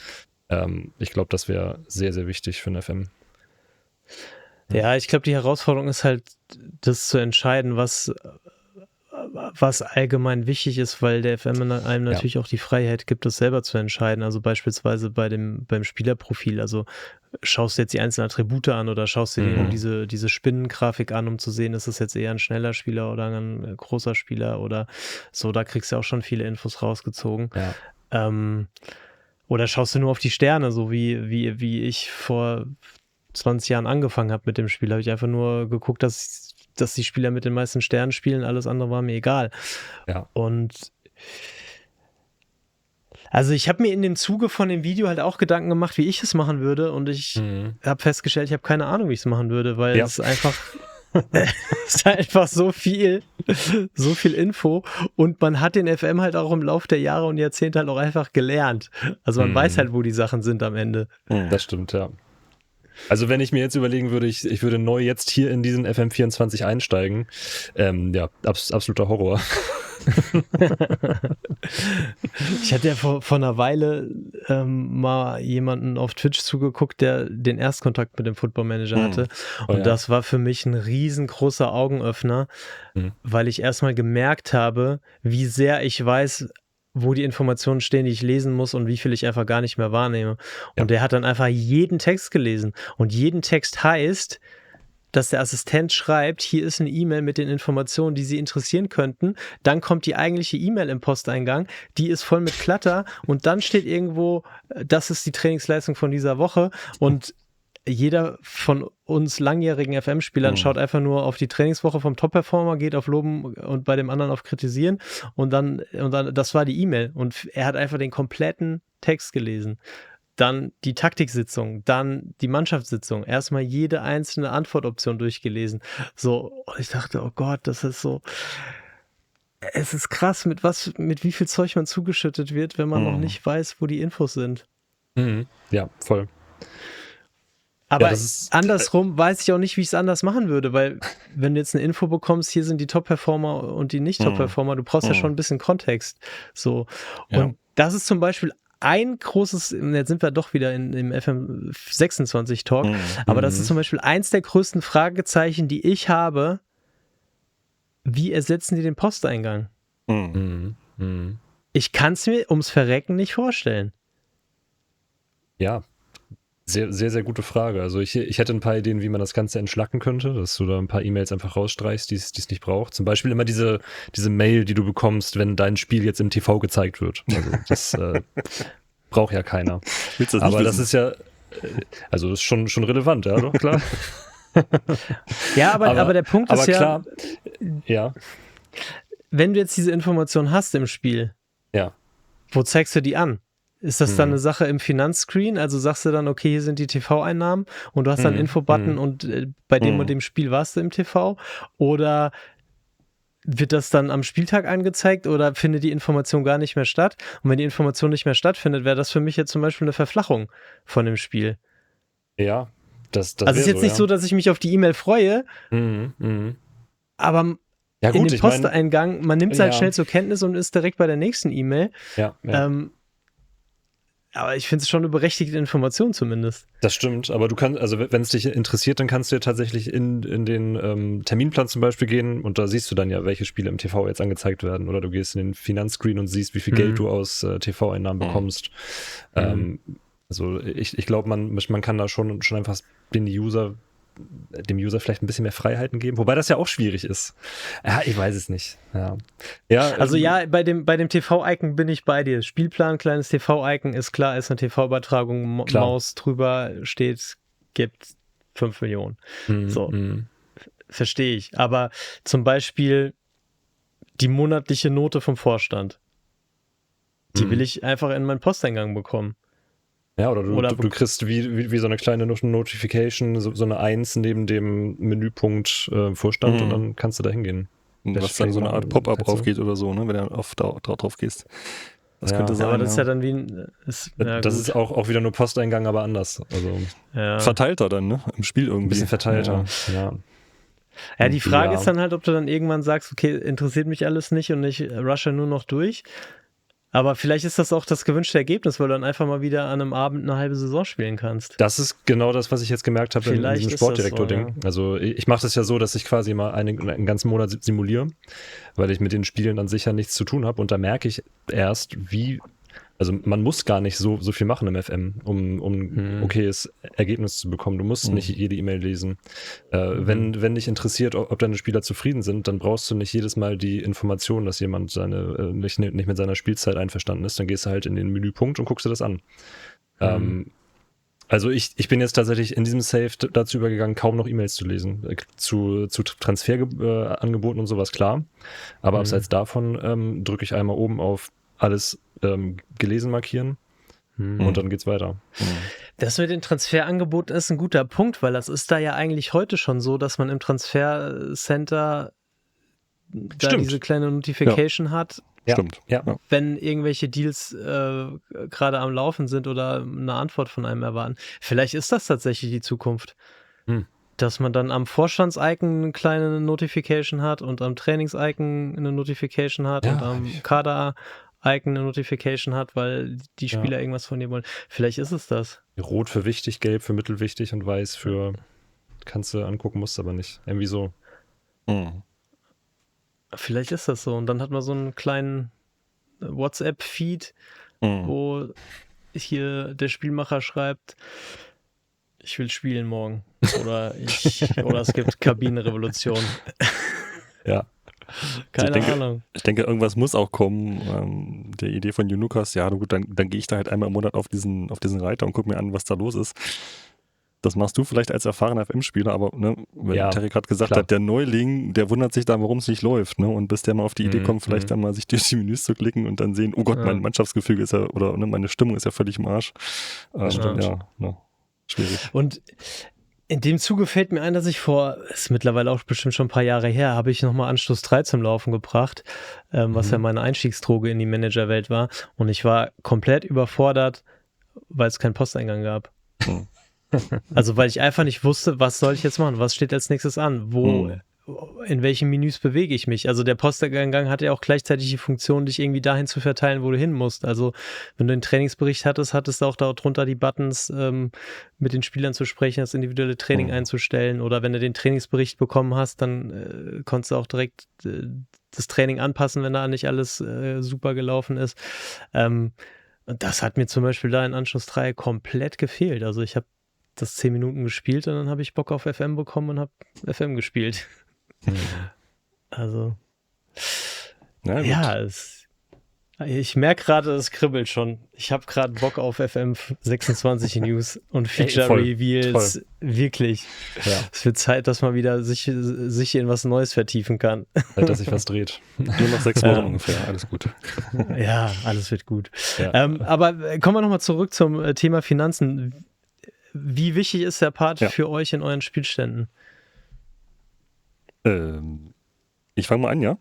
Ich glaube, das wäre sehr, sehr wichtig für den FM. Ja, ich glaube, die Herausforderung ist halt, das zu entscheiden, was allgemein wichtig ist, weil der FM einem natürlich auch die Freiheit gibt, das selber zu entscheiden. Also beispielsweise beim Spielerprofil. Also schaust du jetzt die einzelnen Attribute an oder schaust du dir nur diese Spinnengrafik an, um zu sehen, ist das jetzt eher ein schneller Spieler oder ein großer Spieler oder so. Da kriegst du auch schon viele Infos rausgezogen. Ja. Oder schaust du nur auf die Sterne, so wie ich vor 20 Jahren angefangen habe mit dem Spiel. Habe ich einfach nur geguckt, dass die Spieler mit den meisten Sternen spielen, alles andere war mir egal. Ja. Und also ich habe mir in dem Zuge von dem Video halt auch Gedanken gemacht, wie ich es machen würde und ich habe festgestellt, ich habe keine Ahnung, wie ich es machen würde, weil es einfach es ist einfach so viel Info und man hat den FM halt auch im Laufe der Jahre und Jahrzehnte halt auch einfach gelernt. Also man weiß halt, wo die Sachen sind am Ende. Das stimmt, ja. Also wenn ich mir jetzt überlegen würde, ich würde neu jetzt hier in diesen FM24 einsteigen, absoluter Horror. Ich hatte ja vor einer Weile mal jemanden auf Twitch zugeguckt, der den Erstkontakt mit dem Football Manager hatte. Und das war für mich ein riesengroßer Augenöffner, weil ich erstmal gemerkt habe, wie sehr ich weiß, wo die Informationen stehen, die ich lesen muss und wie viel ich einfach gar nicht mehr wahrnehme. Und der hat dann einfach jeden Text gelesen. Und jeden Text heißt, dass der Assistent schreibt, hier ist eine E-Mail mit den Informationen, die Sie interessieren könnten. Dann kommt die eigentliche E-Mail im Posteingang, die ist voll mit Klatter und dann steht irgendwo, das ist die Trainingsleistung von dieser Woche und jeder von uns langjährigen FM-Spielern schaut einfach nur auf die Trainingswoche vom Top-Performer, geht auf Loben und bei dem anderen auf Kritisieren und dann das war die E-Mail und er hat einfach den kompletten Text gelesen. Dann die Taktiksitzung, dann die Mannschaftssitzung, erstmal jede einzelne Antwortoption durchgelesen. So, ich dachte, oh Gott, das ist so, es ist krass, mit wie viel Zeug man zugeschüttet wird, wenn man noch nicht weiß, wo die Infos sind. Ja, voll. Aber andersrum weiß ich auch nicht, wie ich es anders machen würde, weil wenn du jetzt eine Info bekommst, hier sind die Top-Performer und die Nicht-Top-Performer, du brauchst ja schon ein bisschen Kontext. So. Und das ist zum Beispiel ein großes, jetzt sind wir doch wieder im FM26-Talk, aber das ist zum Beispiel eins der größten Fragezeichen, die ich habe. Wie ersetzen die den Posteingang? Ich kann es mir ums Verrecken nicht vorstellen. Ja, sehr, sehr, sehr gute Frage. Also ich hätte ein paar Ideen, wie man das Ganze entschlacken könnte, dass du da ein paar E-Mails einfach rausstreichst, die es nicht braucht. Zum Beispiel immer diese Mail, die du bekommst, wenn dein Spiel jetzt im TV gezeigt wird. Also das braucht ja keiner. Willst du das Aber nicht das ist ja, also das ist schon relevant, ja, doch, klar. Ja, aber der Punkt ist klar, ja, wenn du jetzt diese Information hast im Spiel, wo zeigst du die an? Ist das dann eine Sache im Finanzscreen? Also sagst du dann, okay, hier sind die TV-Einnahmen und du hast dann einen Infobutton und bei dem und dem Spiel warst du im TV? Oder wird das dann am Spieltag angezeigt oder findet die Information gar nicht mehr statt? Und wenn die Information nicht mehr stattfindet, wäre das für mich jetzt zum Beispiel eine Verflachung von dem Spiel. Ja, das also es ist jetzt nicht so, dass ich mich auf die E-Mail freue, aber ja, gut, in dem Posteingang, man nimmt es halt schnell zur Kenntnis und ist direkt bei der nächsten E-Mail. Ja. Aber ich finde es schon eine berechtigte Information zumindest. Das stimmt, aber du kannst, also wenn es dich interessiert, dann kannst du ja tatsächlich in den Terminplan zum Beispiel gehen und da siehst du dann ja, welche Spiele im TV jetzt angezeigt werden oder du gehst in den Finanzscreen und siehst, wie viel Geld du aus TV-Einnahmen bekommst. Also ich glaube, man kann da schon einfach dem User vielleicht ein bisschen mehr Freiheiten geben, wobei das ja auch schwierig ist. Ja, ich weiß es nicht. Ja, also bei dem TV-Icon bin ich bei dir. Spielplan, kleines TV-Icon, ist klar, ist eine TV-Übertragung, Maus drüber steht, gibt 5 Millionen. Verstehe ich. Aber zum Beispiel die monatliche Note vom Vorstand, die will ich einfach in meinen Posteingang bekommen. Ja, oder du kriegst wie so eine kleine Notification, so eine 1 neben dem Menüpunkt Vorstand und dann kannst du da hingehen. Was dann so eine Art Pop-up aufgeht oder so, ne, wenn du drauf gehst. Das könnte sein. Aber das ist ja dann wie das ist auch wieder nur Posteingang, aber anders. Also verteilter dann, ne? Im Spiel irgendwie. Ein bisschen verteilter, ja. Ja, die Frage ist dann halt, ob du dann irgendwann sagst, okay, interessiert mich alles nicht und ich rushe nur noch durch. Aber vielleicht ist das auch das gewünschte Ergebnis, weil du dann einfach mal wieder an einem Abend eine halbe Saison spielen kannst. Das ist genau das, was ich jetzt gemerkt habe in diesem Sportdirektor-Ding. So, ja. Also ich mache das ja so, dass ich quasi mal einen ganzen Monat simuliere, weil ich mit den Spielen an sich ja nichts zu tun habe. Und da merke ich erst, also man muss gar nicht so viel machen im FM, um ein okayes Ergebnis zu bekommen. Du musst nicht jede E-Mail lesen. Wenn dich interessiert, ob deine Spieler zufrieden sind, dann brauchst du nicht jedes Mal die Information, dass jemand nicht mit seiner Spielzeit einverstanden ist. Dann gehst du halt in den Menüpunkt und guckst dir das an. Also ich bin jetzt tatsächlich in diesem Save dazu übergegangen, kaum noch E-Mails zu lesen. Zu Transferangeboten und sowas, klar. Aber abseits davon drücke ich einmal oben auf alles gelesen markieren und dann geht's weiter. Das mit den Transferangeboten ist ein guter Punkt, weil das ist da ja eigentlich heute schon so, dass man im Transfercenter da diese kleine Notification hat, Stimmt. Ja. wenn irgendwelche Deals gerade am Laufen sind oder eine Antwort von einem erwarten. Vielleicht ist das tatsächlich die Zukunft. Dass man dann am Vorstands-Icon eine kleine Notification hat und am Trainings-Icon eine Notification hat und am Kader-Icon eine Notification hat, weil die Spieler irgendwas von dir wollen. Vielleicht ist es das. Rot für wichtig, gelb für mittelwichtig und weiß für kannst du angucken, musst aber nicht. Irgendwie so. Vielleicht ist das so. Und dann hat man so einen kleinen WhatsApp-Feed, wo hier der Spielmacher schreibt, ich will spielen morgen. Oder es gibt Kabinenrevolution. Ja. Keine Ahnung. Ich denke, irgendwas muss auch kommen. Der Idee von Junukas, ja gut, dann gehe ich da halt einmal im Monat auf diesen Reiter und gucke mir an, was da los ist. Das machst du vielleicht als erfahrener FM-Spieler, aber wenn Terry gerade gesagt hat, der Neuling, der wundert sich dann, warum es nicht läuft. Ne? Und bis der mal auf die Idee kommt, vielleicht dann mal sich durch die Menüs zu klicken und dann sehen, oh Gott, mein Mannschaftsgefüge ist ja, oder meine Stimmung ist ja völlig im Arsch. Schwierig. Und in dem Zuge fällt mir ein, dass ich ist mittlerweile auch bestimmt schon ein paar Jahre her, habe ich nochmal Anschluss 3 zum Laufen gebracht, was ja meine Einstiegsdroge in die Managerwelt war. Und ich war komplett überfordert, weil es keinen Posteingang gab. Also weil ich einfach nicht wusste, was soll ich jetzt machen, was steht als nächstes an, in welchen Menüs bewege ich mich. Also der Posteingang hatte ja auch gleichzeitig die Funktion, dich irgendwie dahin zu verteilen, wo du hin musst. Also wenn du einen Trainingsbericht hattest du auch darunter die Buttons, mit den Spielern zu sprechen, das individuelle Training einzustellen, oder wenn du den Trainingsbericht bekommen hast, dann konntest du auch direkt das Training anpassen, wenn da nicht alles super gelaufen ist. Und das hat mir zum Beispiel da in Anschluss 3 komplett gefehlt. Also ich habe das 10 Minuten gespielt und dann habe ich Bock auf FM bekommen und habe FM gespielt. Also ich merke gerade, es kribbelt schon. Ich habe gerade Bock auf FM 26 News und Feature Reveals. Wirklich. Ja. Es wird Zeit, dass man wieder sich in was Neues vertiefen kann. Dass sich was dreht. Nur noch 6 Wochen ungefähr. Alles gut. Ja, alles wird gut. Ja. Aber kommen wir nochmal zurück zum Thema Finanzen. Wie wichtig ist der Part für euch in euren Spielständen? Ich fange mal an, ja.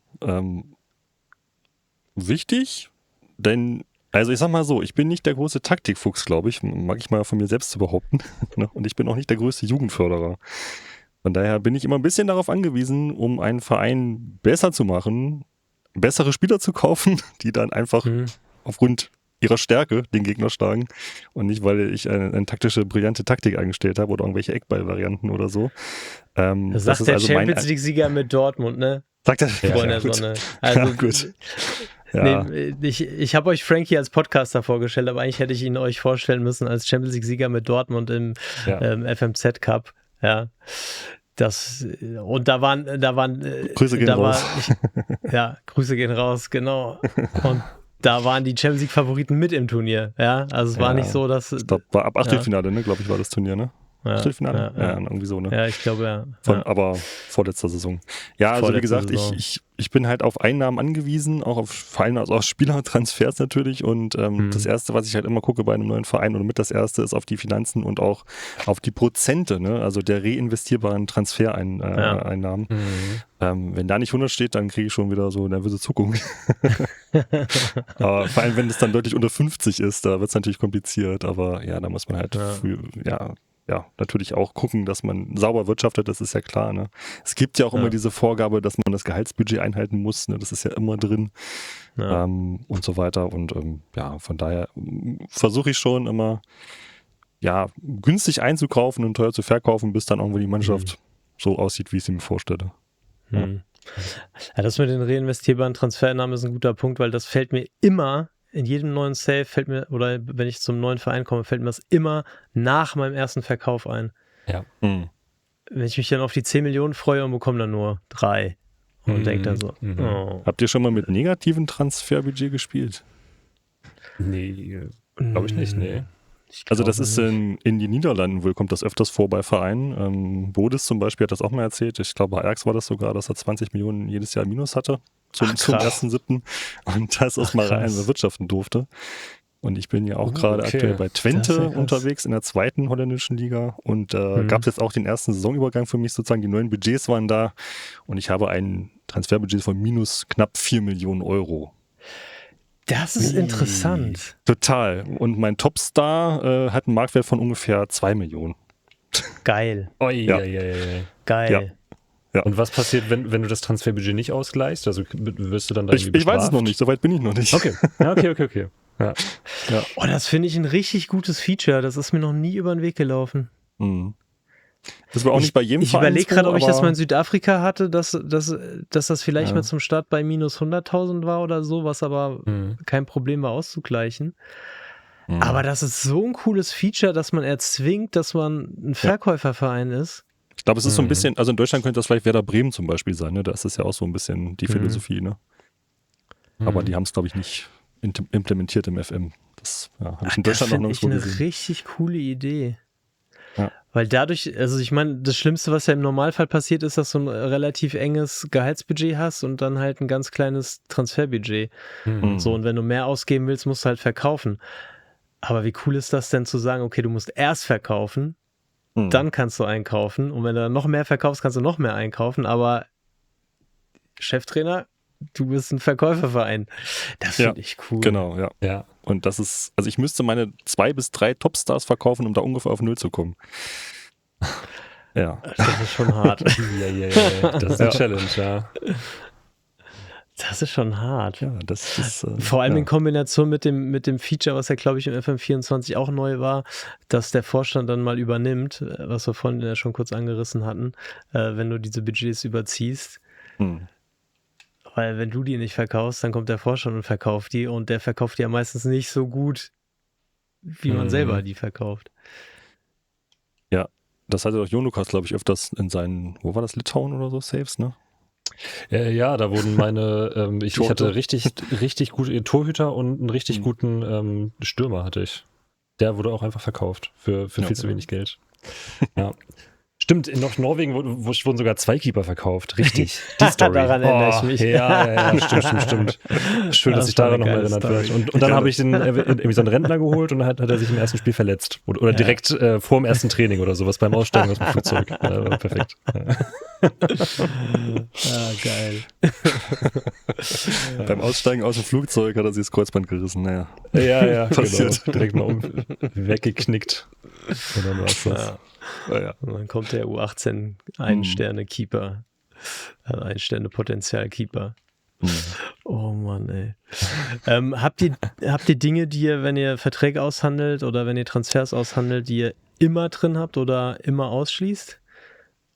Wichtig, denn, also ich sag mal so, ich bin nicht der große Taktikfuchs, glaube ich, mag ich mal von mir selbst zu behaupten. Und ich bin auch nicht der größte Jugendförderer. Von daher bin ich immer ein bisschen darauf angewiesen, um einen Verein besser zu machen, bessere Spieler zu kaufen, die dann einfach aufgrund ihrer Stärke den Gegner schlagen und nicht, weil ich eine taktische, brillante Taktik eingestellt habe oder irgendwelche Eckball-Varianten oder so. Das sagt der also Champions League-Sieger mit Dortmund, ne? Sagt er? Vor der Sonne. Also, gut. Ja. Nee, ich habe euch Frankie als Podcaster vorgestellt, aber eigentlich hätte ich ihn euch vorstellen müssen als Champions League-Sieger mit Dortmund im FMZ Cup. Ja. Und da waren Grüße gehen raus. Grüße gehen raus, genau. Und da waren die Champions League-Favoriten mit im Turnier. Ja, also es war nicht so, dass. Ich glaube, war ab Achtelfinale, ne? Glaube ich, war das Turnier, ne? Achtelfinale? Ja, irgendwie so, ne? Ja, ich glaube, ja. Aber vorletzter Saison. Ja, also wie gesagt, ich bin halt auf Einnahmen angewiesen, auch vor allem aus Spielertransfers natürlich, und das Erste, was ich halt immer gucke bei einem neuen Verein oder mit das Erste, ist auf die Finanzen und auch auf die Prozente, ne? Also der reinvestierbaren Transfereinnahmen. Wenn da nicht 100 steht, dann kriege ich schon wieder so nervöse Zuckung. Aber vor allem, wenn es dann deutlich unter 50 ist, da wird es natürlich kompliziert, aber ja, da muss man halt natürlich auch gucken, dass man sauber wirtschaftet, das ist ja klar. Ne? Es gibt ja auch immer diese Vorgabe, dass man das Gehaltsbudget einhalten muss, ne? Das ist ja immer drin und so weiter. Und von daher versuche ich schon immer günstig einzukaufen und teuer zu verkaufen, bis dann irgendwo die Mannschaft so aussieht, wie ich sie mir vorstelle. Ja, das mit den reinvestierbaren Transfereinnahmen ist ein guter Punkt, weil das fällt mir immer in jedem neuen Save oder wenn ich zum neuen Verein komme, fällt mir das immer nach meinem ersten Verkauf ein. Ja. Wenn ich mich dann auf die 10 Millionen freue und bekomme dann nur 3 und denke dann so, Habt ihr schon mal mit negativen Transferbudget gespielt? Nee, glaube ich nicht, nee. Also das ist in den Niederlanden wohl, kommt das öfters vor bei Vereinen. Bodis zum Beispiel hat das auch mal erzählt. Ich glaube, bei Ajax war das sogar, dass er 20 Millionen jedes Jahr Minus hatte zum 1.7. und das aus mal rein wirtschaften durfte. Und ich bin ja auch gerade aktuell bei Twente unterwegs in der 2. holländischen Liga und gab es jetzt auch den ersten Saisonübergang für mich sozusagen. Die neuen Budgets waren da und ich habe ein Transferbudget von minus knapp 4 Millionen Euro. Das ist interessant. Total. Und mein Topstar hat einen Marktwert von ungefähr 2 Millionen. Geil. Geil. Ja. Und was passiert, wenn du das Transferbudget nicht ausgleichst? Also wirst du dann da Ich weiß es noch nicht, soweit bin ich noch nicht. Okay. Ja. Oh, das finde ich ein richtig gutes Feature. Das ist mir noch nie über den Weg gelaufen. Mhm. Das war auch nicht bei jedem Ich überlege gerade, ob ich das mal in Südafrika hatte, dass das vielleicht mal zum Start bei minus 100.000 war oder so, was aber kein Problem war auszugleichen. Aber das ist so ein cooles Feature, dass man erzwingt, dass man ein Verkäuferverein ist. Ich glaube, es ist so ein bisschen, also in Deutschland könnte das vielleicht Werder Bremen zum Beispiel sein, ne? Da ist das ja auch so ein bisschen die Philosophie, ne? Aber die haben es, glaube ich, nicht implementiert im FM. Das habe ich in Deutschland noch nirgendwo gesehen. Das finde ich eine richtig coole Idee. Ja. Weil dadurch, also ich meine, das Schlimmste, was ja im Normalfall passiert, ist, dass du ein relativ enges Gehaltsbudget hast und dann halt ein ganz kleines Transferbudget. So, und wenn du mehr ausgeben willst, musst du halt verkaufen. Aber wie cool ist das denn zu sagen, okay, du musst erst verkaufen, dann kannst du einkaufen und wenn du dann noch mehr verkaufst, kannst du noch mehr einkaufen, aber Cheftrainer, du bist ein Verkäuferverein. Das finde ich cool. Genau, ja. Und das ist, also ich müsste meine 2 bis 3 Topstars verkaufen, um da ungefähr auf 0 zu kommen. Ja. Das ist schon hart. Ja. Das ist eine Challenge, ja. Das ist schon hart. Ja, das ist, vor allem in Kombination mit dem Feature, was ja, glaube ich, im FM24 auch neu war, dass der Vorstand dann mal übernimmt, was wir vorhin ja schon kurz angerissen hatten, wenn du diese Budgets überziehst. Weil wenn du die nicht verkaufst, dann kommt der Vorstand und verkauft die und der verkauft die ja meistens nicht so gut, wie man selber die verkauft. Ja, das hatte doch Jonukas, glaube ich, öfters in seinen, wo war das, Litauen oder so, Saves, ne? Ja, da wurden meine, ich hatte richtig gute Torhüter und einen richtig guten Stürmer hatte ich. Der wurde auch einfach verkauft für viel zu wenig Geld. Ja. Stimmt, in Norwegen wurden sogar 2 Keeper verkauft. Richtig. Die Story. Daran erinnere ich mich. Ja, stimmt. Schön, dass ich daran nochmal erinnert werde. Und dann habe ich irgendwie so einen Rentner geholt und dann hat er sich im ersten Spiel verletzt. Oder direkt vor dem ersten Training oder sowas beim Aussteigen aus dem Flugzeug. Perfekt. Geil. Beim Aussteigen aus dem Flugzeug hat er sich das Kreuzband gerissen. Naja. Ja, passiert. Genau. Direkt mal weggeknickt. Und dann war's das. Ja. Und dann kommt der U18 Ein-Sterne-Keeper. 1-Sterne-Potenzial-Keeper. Oh Mann, ey. Habt ihr Dinge, die ihr, wenn ihr Verträge aushandelt oder wenn ihr Transfers aushandelt, die ihr immer drin habt oder immer ausschließt?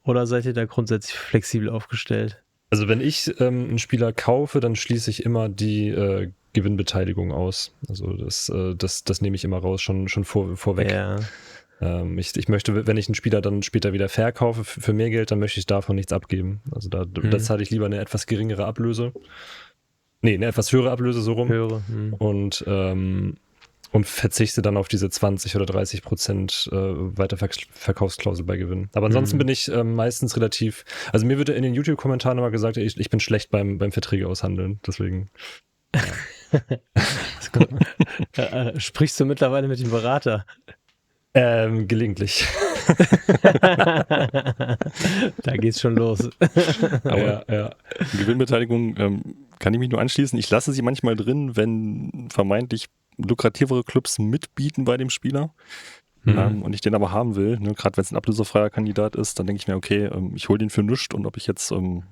Oder seid ihr da grundsätzlich flexibel aufgestellt? Also wenn ich einen Spieler kaufe, dann schließe ich immer die Gewinnbeteiligung aus. Also das nehme ich immer raus, schon vorweg. Ja. Ich möchte, wenn ich einen Spieler dann später wieder verkaufe für mehr Geld, dann möchte ich davon nichts abgeben. Also da zahle ich lieber eine etwas geringere Ablöse. Nee, eine etwas höhere Ablöse, so rum. Und verzichte dann auf diese 20 oder 30% Weiterverkaufsklausel bei Gewinn. Aber ansonsten bin ich meistens relativ, also mir wird in den YouTube-Kommentaren immer gesagt, ich bin schlecht beim Verträge aushandeln, deswegen. Sprichst du mittlerweile mit dem Berater? Gelegentlich. Da geht's schon los. Aber Gewinnbeteiligung kann ich mich nur anschließen. Ich lasse sie manchmal drin, wenn vermeintlich lukrativere Clubs mitbieten bei dem Spieler und ich den aber haben will. Ne? Gerade wenn es ein ablösefreier Kandidat ist, dann denke ich mir, okay, ich hole den für nichts und ob ich jetzt von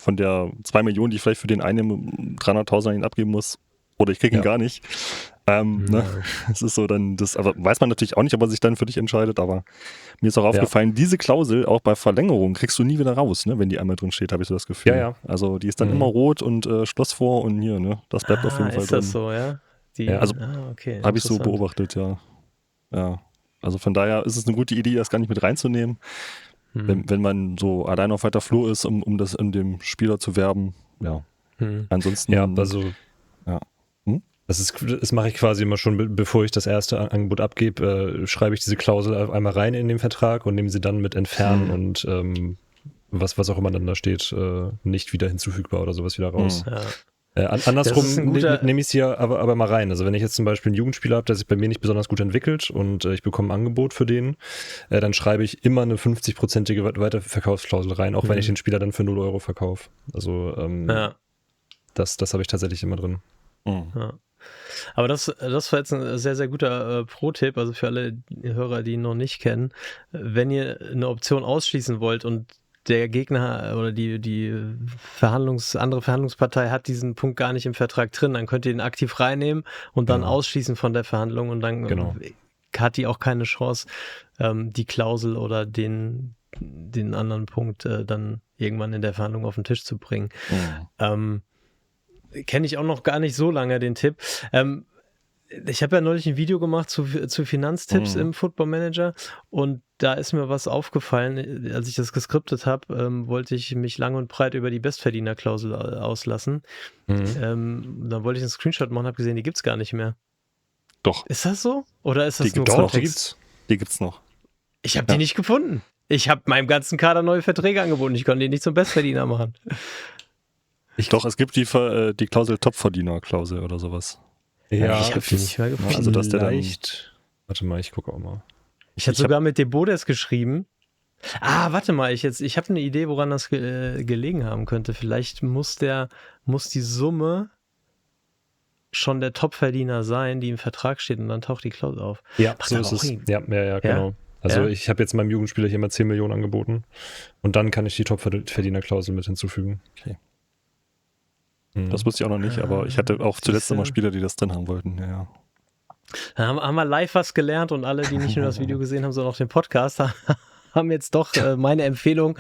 der 2 Millionen, die ich vielleicht für den einnehme, 300.000 an ihn abgeben muss oder ich kriege ihn gar nicht. Ne? Das ist so dann, aber weiß man natürlich auch nicht, ob er sich dann für dich entscheidet, aber mir ist auch aufgefallen, diese Klausel auch bei Verlängerung kriegst du nie wieder raus, ne? Wenn die einmal drin steht, habe ich so das Gefühl. Ja. Also die ist dann immer rot und Schloss vor und hier, ne? Das bleibt auf jeden Fall drin. Ist das so, ja? Okay. Habe ich so beobachtet, ja. Also von daher ist es eine gute Idee, das gar nicht mit reinzunehmen, wenn man so allein auf weiter Flur ist, um das in dem Spieler zu werben, Ansonsten. Ja, also. Das mache ich quasi immer schon, bevor ich das erste Angebot abgebe, schreibe ich diese Klausel einmal rein in den Vertrag und nehme sie dann mit entfernen und was auch immer dann da steht, nicht wieder hinzufügbar oder sowas wieder raus. Andersrum nehme ich es hier aber mal rein. Also wenn ich jetzt zum Beispiel einen Jugendspieler habe, der sich bei mir nicht besonders gut entwickelt und ich bekomme ein Angebot für den, dann schreibe ich immer eine 50-prozentige Weiterverkaufsklausel rein, auch wenn ich den Spieler dann für 0 € verkaufe. Also Das habe ich tatsächlich immer drin. Ja. Aber das war jetzt ein sehr, sehr guter Pro-Tipp, also für alle Hörer, die ihn noch nicht kennen. Wenn ihr eine Option ausschließen wollt und der Gegner oder die andere Verhandlungspartei hat diesen Punkt gar nicht im Vertrag drin, dann könnt ihr ihn aktiv reinnehmen und dann ausschließen von der Verhandlung und dann hat die auch keine Chance, die Klausel oder den anderen Punkt dann irgendwann in der Verhandlung auf den Tisch zu bringen. Kenne ich auch noch gar nicht so lange den Tipp. Ich habe ja neulich ein Video gemacht zu Finanztipps im Football Manager und da ist mir was aufgefallen, als ich das geskriptet habe, wollte ich mich lang und breit über die Bestverdienerklausel auslassen. Dann wollte ich einen Screenshot machen, habe gesehen, die gibt's gar nicht mehr. Doch. Ist das so? Oder ist das Die nur gibt's noch. Kontext? Die gibt's noch. Ich habe die nicht gefunden. Ich habe meinem ganzen Kader neue Verträge angeboten. Ich konnte die nicht zum Bestverdiener machen. Doch, es gibt die Klausel Topverdiener-Klausel oder sowas. Ja, ich habe die nicht mehr gefunden. Also, dass der dann, warte mal, ich gucke auch mal. Ich hatte sogar mit Debodes geschrieben. Warte mal, ich habe eine Idee, woran das gelegen haben könnte. Vielleicht muss die Summe schon der Topverdiener sein, die im Vertrag steht und dann taucht die Klausel auf. Ja, so ist es. Ja, genau. Also ich habe jetzt meinem Jugendspieler hier mal 10 Millionen angeboten und dann kann ich die Topverdienerklausel mit hinzufügen. Okay. Das wusste ich auch noch nicht, aber ich hatte auch zuletzt immer Spieler, die das drin haben wollten. Ja. Dann haben wir live was gelernt und alle, die nicht nur das Video gesehen haben, sondern auch den Podcast, haben jetzt doch meine Empfehlung,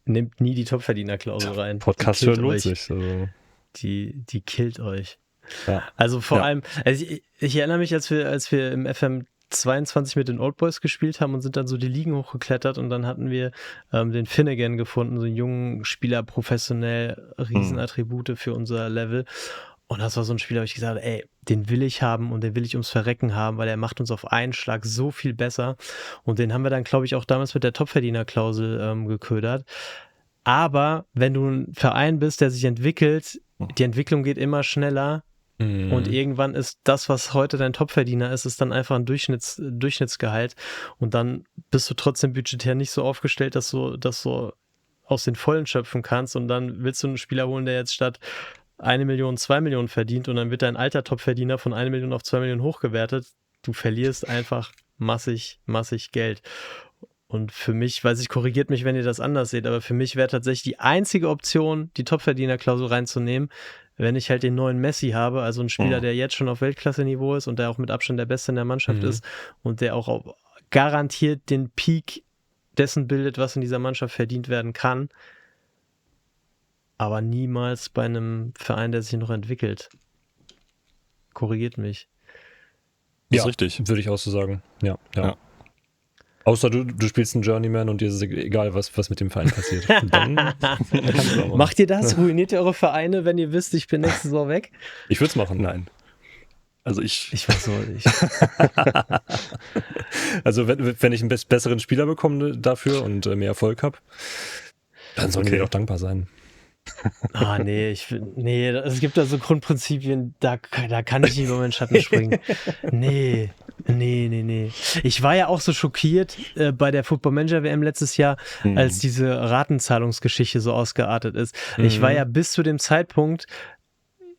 nehmt nie die Topverdienerklausel rein. Podcast hören lohnt sich. Also. Die killt euch. Ja. Also vor allem, ich erinnere mich, als wir im FM 22 mit den Old Boys gespielt haben und sind dann so die Ligen hochgeklettert und dann hatten wir den Finnegan gefunden, so einen jungen Spieler, professionell, Riesenattribute für unser Level. Und das war so ein Spieler, wo ich gesagt habe, ey, den will ich haben und den will ich ums Verrecken haben, weil er macht uns auf einen Schlag so viel besser. Und den haben wir dann, glaube ich, auch damals mit der Topverdienerklausel geködert. Aber wenn du ein Verein bist, der sich entwickelt, die Entwicklung geht immer schneller. Und irgendwann ist das, was heute dein Topverdiener ist dann einfach ein Durchschnittsgehalt. Und dann bist du trotzdem budgetär nicht so aufgestellt, dass du aus den Vollen schöpfen kannst. Und dann willst du einen Spieler holen, der jetzt statt 1 Million 2 Millionen verdient und dann wird dein alter Topverdiener von 1 Million auf 2 Millionen hochgewertet. Du verlierst einfach massig Geld. Und für mich, korrigiert mich, wenn ihr das anders seht, aber für mich wäre tatsächlich die einzige Option, die Topverdienerklausel reinzunehmen, wenn ich halt den neuen Messi habe, also einen Spieler, der jetzt schon auf Weltklasse-Niveau ist und der auch mit Abstand der Beste in der Mannschaft ist und der auch garantiert den Peak dessen bildet, was in dieser Mannschaft verdient werden kann, aber niemals bei einem Verein, der sich noch entwickelt. Korrigiert mich. Das ist richtig. Würde ich auch so sagen. Ja. Außer du spielst einen Journeyman und dir ist es egal, was mit dem Verein passiert. Dann macht ihr das? Ruiniert ihr eure Vereine, wenn ihr wisst, ich bin nächste Saison weg? Ich würde es machen. Nein. Also ich weiß auch nicht. Also wenn ich einen besseren Spieler bekomme dafür und mehr Erfolg habe, dann sollen die auch dankbar sein. Es gibt da so Grundprinzipien, da kann ich nicht über meinen Schatten springen. Nee. Ich war ja auch so schockiert bei der Football Manager WM letztes Jahr, als diese Ratenzahlungsgeschichte so ausgeartet ist. Ich war ja bis zu dem Zeitpunkt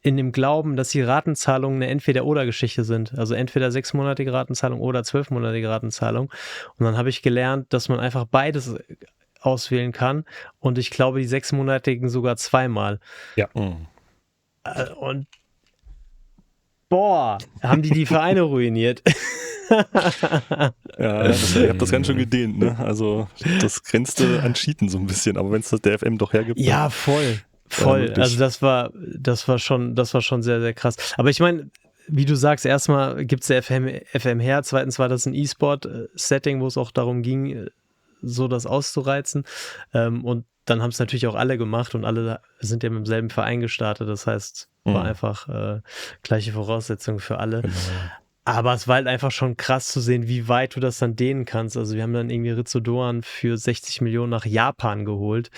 in dem Glauben, dass die Ratenzahlungen eine Entweder-oder-Geschichte sind. Also entweder 6-monatige Ratenzahlung oder 12-monatige Ratenzahlung. Und dann habe ich gelernt, dass man einfach beides auswählen kann. Und ich glaube, die 6-monatigen sogar zweimal. Ja. Und haben die Vereine ruiniert. Ja, ihr habt das ganz schön gedehnt, ne? Also das grenzte an Cheaten so ein bisschen, aber wenn es das der FM doch hergibt. Ja, voll. Also das war schon sehr, sehr krass. Aber ich meine, wie du sagst, erstmal gibt es der FM her, zweitens war das ein E-Sport-Setting, wo es auch darum ging, so das auszureizen. Und dann haben es natürlich auch alle gemacht und alle sind ja mit dem selben Verein gestartet. Das heißt, war einfach gleiche Voraussetzungen für alle. Genau. Aber es war halt einfach schon krass zu sehen, wie weit du das dann dehnen kannst. Also wir haben dann irgendwie Rizzo Doan für 60 Millionen nach Japan geholt.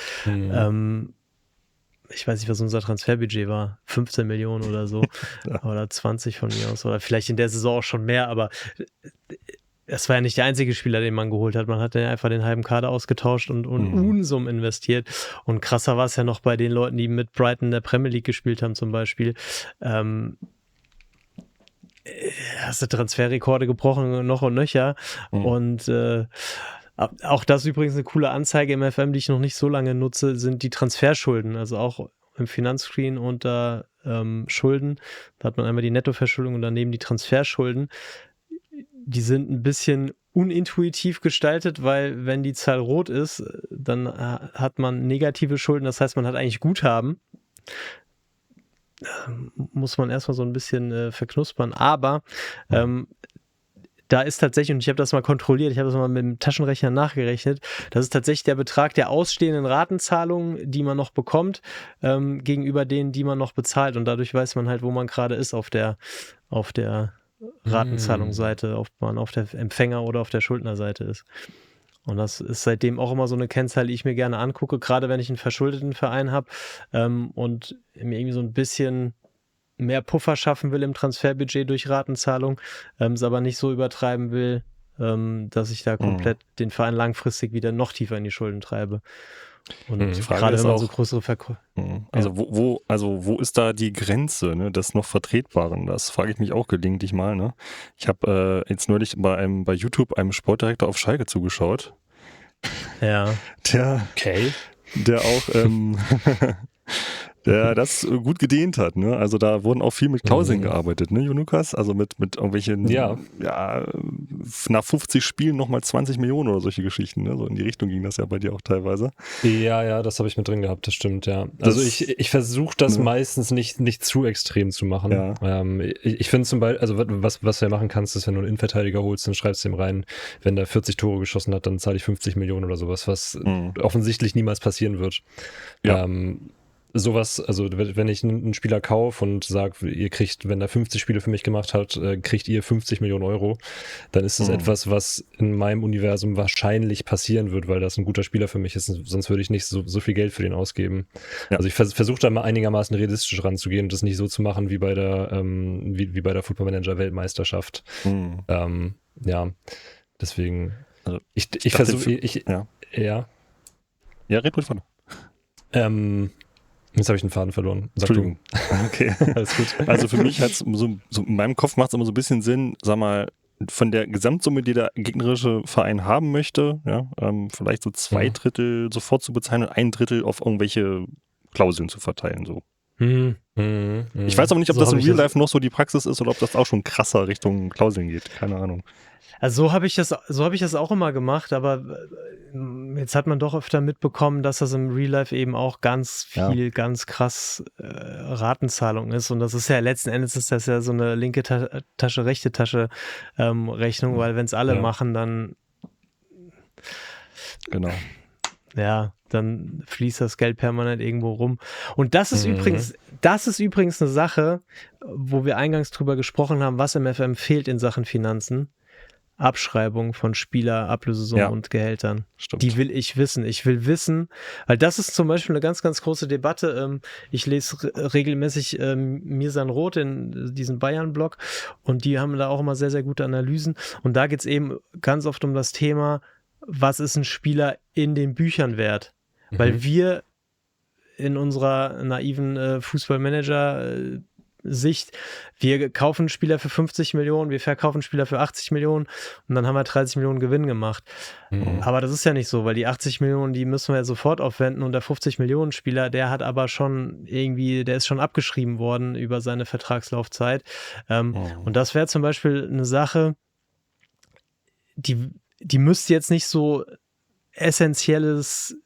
Ich weiß nicht, was unser Transferbudget war. 15 Millionen oder so. Oder 20 von mir aus. Oder vielleicht in der Saison auch schon mehr. Aber das war ja nicht der einzige Spieler, den man geholt hat. Man hat ja einfach den halben Kader ausgetauscht und Unsummen investiert. Und krasser war es ja noch bei den Leuten, die mit Brighton in der Premier League gespielt haben zum Beispiel. Hast du Transferrekorde gebrochen, noch und nöcher. Und auch das ist übrigens eine coole Anzeige im FM, die ich noch nicht so lange nutze, sind die Transferschulden. Also auch im Finanzscreen unter Schulden. Da hat man einmal die Nettoverschuldung und daneben die Transferschulden. Die sind ein bisschen unintuitiv gestaltet, weil wenn die Zahl rot ist, dann hat man negative Schulden, das heißt, man hat eigentlich Guthaben. Muss man erstmal so ein bisschen verknuspern, aber da ist tatsächlich, und ich habe das mal kontrolliert, ich habe das mal mit dem Taschenrechner nachgerechnet, das ist tatsächlich der Betrag der ausstehenden Ratenzahlungen, die man noch bekommt, gegenüber denen, die man noch bezahlt, und dadurch weiß man halt, wo man gerade ist auf der Ratenzahlungsseite, ob man auf der Empfänger- oder auf der Schuldnerseite ist. Und das ist seitdem auch immer so eine Kennzahl, die ich mir gerne angucke, gerade wenn ich einen verschuldeten Verein habe und mir irgendwie so ein bisschen mehr Puffer schaffen will im Transferbudget durch Ratenzahlung, es aber nicht so übertreiben will, dass ich da komplett den Verein langfristig wieder noch tiefer in die Schulden treibe. Und gerade wenn man so größere Verkäufe. Also wo ist da die Grenze, ne, des noch Vertretbaren? Das frage ich mich auch gelegentlich mal. Ne? Ich habe jetzt neulich bei YouTube einem Sportdirektor auf Schalke zugeschaut. Ja. Der auch der das gut gedehnt hat, ne? Also da wurden auch viel mit Klauseln gearbeitet, ne, Lukas? Also mit irgendwelchen, nach 50 Spielen nochmal 20 Millionen oder solche Geschichten, ne? So in die Richtung ging das ja bei dir auch teilweise. Ja, das habe ich mit drin gehabt, das stimmt, ja. Also ich versuche das meistens nicht zu extrem zu machen. Ja. Ich finde zum Beispiel, also was du ja machen kannst, ist, wenn du einen Innenverteidiger holst, dann schreibst du ihm rein, wenn der 40 Tore geschossen hat, dann zahle ich 50 Millionen oder sowas, was offensichtlich niemals passieren wird. Ja. Sowas, also wenn ich einen Spieler kaufe und sage, ihr kriegt, wenn er 50 Spiele für mich gemacht hat, kriegt ihr 50 Millionen Euro, dann ist das etwas, was in meinem Universum wahrscheinlich passieren wird, weil das ein guter Spieler für mich ist, sonst würde ich nicht so viel Geld für den ausgeben. Ja. Also ich versuche da mal einigermaßen realistisch ranzugehen und das nicht so zu machen wie bei der wie bei der Football Manager Weltmeisterschaft. Ja, deswegen, also ich versuche, ja, red ruhig weiter. Jetzt habe ich den Faden verloren. Entschuldigung. Okay. Alles gut. Also für mich hat es so in meinem Kopf macht es immer so ein bisschen Sinn, sag mal, von der Gesamtsumme, die der gegnerische Verein haben möchte, ja, vielleicht so 2 Drittel sofort zu bezahlen und 1 Drittel auf irgendwelche Klauseln zu verteilen. So. Ich weiß aber nicht, ob das im Real Life noch so die Praxis ist oder ob das auch schon krasser Richtung Klauseln geht. Keine Ahnung. Also so habe ich das auch immer gemacht, aber jetzt hat man doch öfter mitbekommen, dass das im Real Life eben auch ganz viel, ganz krass Ratenzahlung ist, und das ist ja letzten Endes ist das ja so eine linke Tasche, rechte Tasche Rechnung, weil wenn es alle machen, dann dann fließt das Geld permanent irgendwo rum. Und das ist übrigens eine Sache, wo wir eingangs drüber gesprochen haben, was im FM fehlt in Sachen Finanzen. Abschreibung von Spieler, Ablösesummen und Gehältern. Stimmt. Die will ich wissen. Ich will wissen, weil das ist zum Beispiel eine ganz, ganz große Debatte. Ich lese regelmäßig Mirsan Roth in diesen Bayern-Blog, und die haben da auch immer sehr, sehr gute Analysen. Und da geht es eben ganz oft um das Thema, was ist ein Spieler in den Büchern wert? Weil wir in unserer naiven Fußballmanager Sicht, wir kaufen einen Spieler für 50 Millionen, wir verkaufen einen Spieler für 80 Millionen und dann haben wir 30 Millionen Gewinn gemacht. Aber das ist ja nicht so, weil die 80 Millionen, die müssen wir ja sofort aufwenden, und der 50 Millionen Spieler, der hat aber schon irgendwie, der ist schon abgeschrieben worden über seine Vertragslaufzeit. Und das wäre zum Beispiel eine Sache, die müsste jetzt nicht so essentielles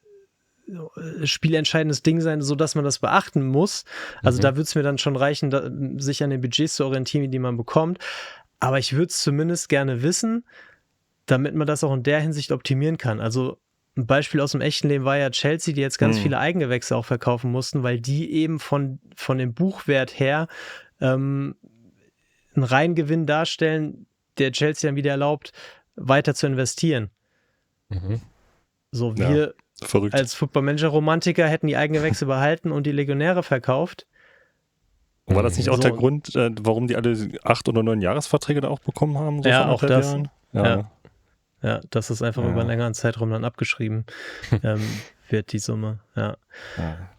spielentscheidendes Ding sein, sodass man das beachten muss. Also da würde es mir dann schon reichen, sich an den Budgets zu orientieren, die man bekommt. Aber ich würde es zumindest gerne wissen, damit man das auch in der Hinsicht optimieren kann. Also ein Beispiel aus dem echten Leben war ja Chelsea, die jetzt ganz viele Eigengewächse auch verkaufen mussten, weil die eben von dem Buchwert her einen Reingewinn darstellen, der Chelsea dann wieder erlaubt, weiter zu investieren. So, wir verrückt. Als Football-Manager-Romantiker hätten die Eigengewächse behalten und die Legionäre verkauft. War das nicht auch der Grund, warum die alle 8 oder 9 Jahresverträge da auch bekommen haben? So ja, auch das. Ja, dass es einfach über einen längeren Zeitraum dann abgeschrieben wird, die Summe. Ja.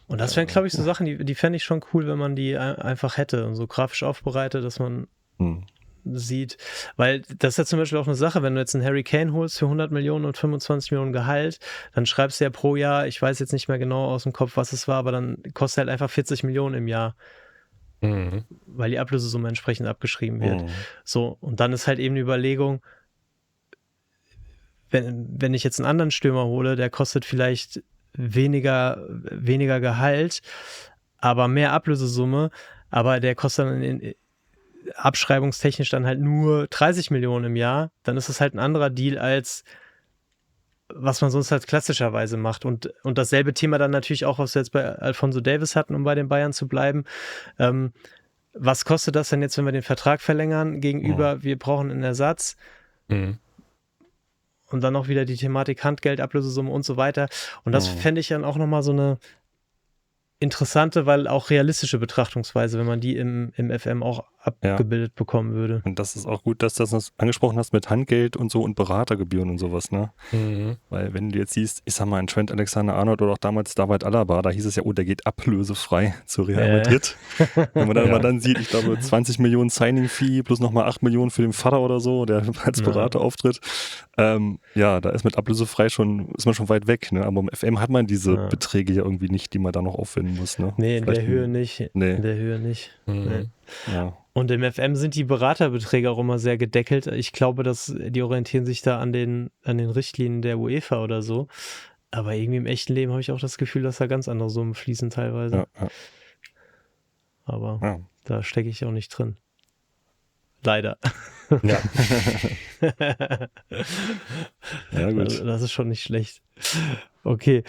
Und das wären, glaube ich, so Sachen, die fände ich schon cool, wenn man die einfach hätte und so grafisch aufbereitet, dass man sieht. Weil das ist ja zum Beispiel auch eine Sache, wenn du jetzt einen Harry Kane holst für 100 Millionen und 25 Millionen Gehalt, dann schreibst du ja pro Jahr, ich weiß jetzt nicht mehr genau aus dem Kopf, was es war, aber dann kostet halt einfach 40 Millionen im Jahr. Weil die Ablösesumme entsprechend abgeschrieben wird. So, und dann ist halt eben die Überlegung, wenn ich jetzt einen anderen Stürmer hole, der kostet vielleicht weniger Gehalt, aber mehr Ablösesumme, aber der kostet dann abschreibungstechnisch dann halt nur 30 Millionen im Jahr, dann ist es halt ein anderer Deal als was man sonst halt klassischerweise macht. Und dasselbe Thema dann natürlich auch, was wir jetzt bei Alphonso Davies hatten, um bei den Bayern zu bleiben. Was kostet das denn jetzt, wenn wir den Vertrag verlängern gegenüber, wir brauchen einen Ersatz? Und dann noch wieder die Thematik Handgeld, Ablösesumme und so weiter. Und das fände ich dann auch nochmal so eine interessante, weil auch realistische Betrachtungsweise, wenn man die im FM auch abgebildet bekommen würde. Und das ist auch gut, dass du das angesprochen hast mit Handgeld und so und Beratergebühren und sowas, ne? Weil wenn du jetzt siehst, ich sag mal, ein Trent Alexander-Arnold oder auch damals David Alaba, da hieß es ja, der geht ablösefrei zu Real Madrid. Wenn man dann sieht, ich glaube 20 Millionen Signing-Fee plus nochmal 8 Millionen für den Vater oder so, der als Berater auftritt. Da ist mit ablösefrei ist man schon weit weg, ne? Aber im FM hat man diese Beträge ja irgendwie nicht, die man da noch aufwenden muss, ne? Nee, in der Höhe nicht. Nee. Ja. Und im FM sind die Beraterbeträge auch immer sehr gedeckelt. Ich glaube, dass die orientieren sich da an den Richtlinien der UEFA oder so. Aber irgendwie im echten Leben habe ich auch das Gefühl, dass da ganz andere Summen fließen teilweise. Ja. Aber da stecke ich auch nicht drin. Leider. Ja. Ja, gut. Also, das ist schon nicht schlecht. Okay.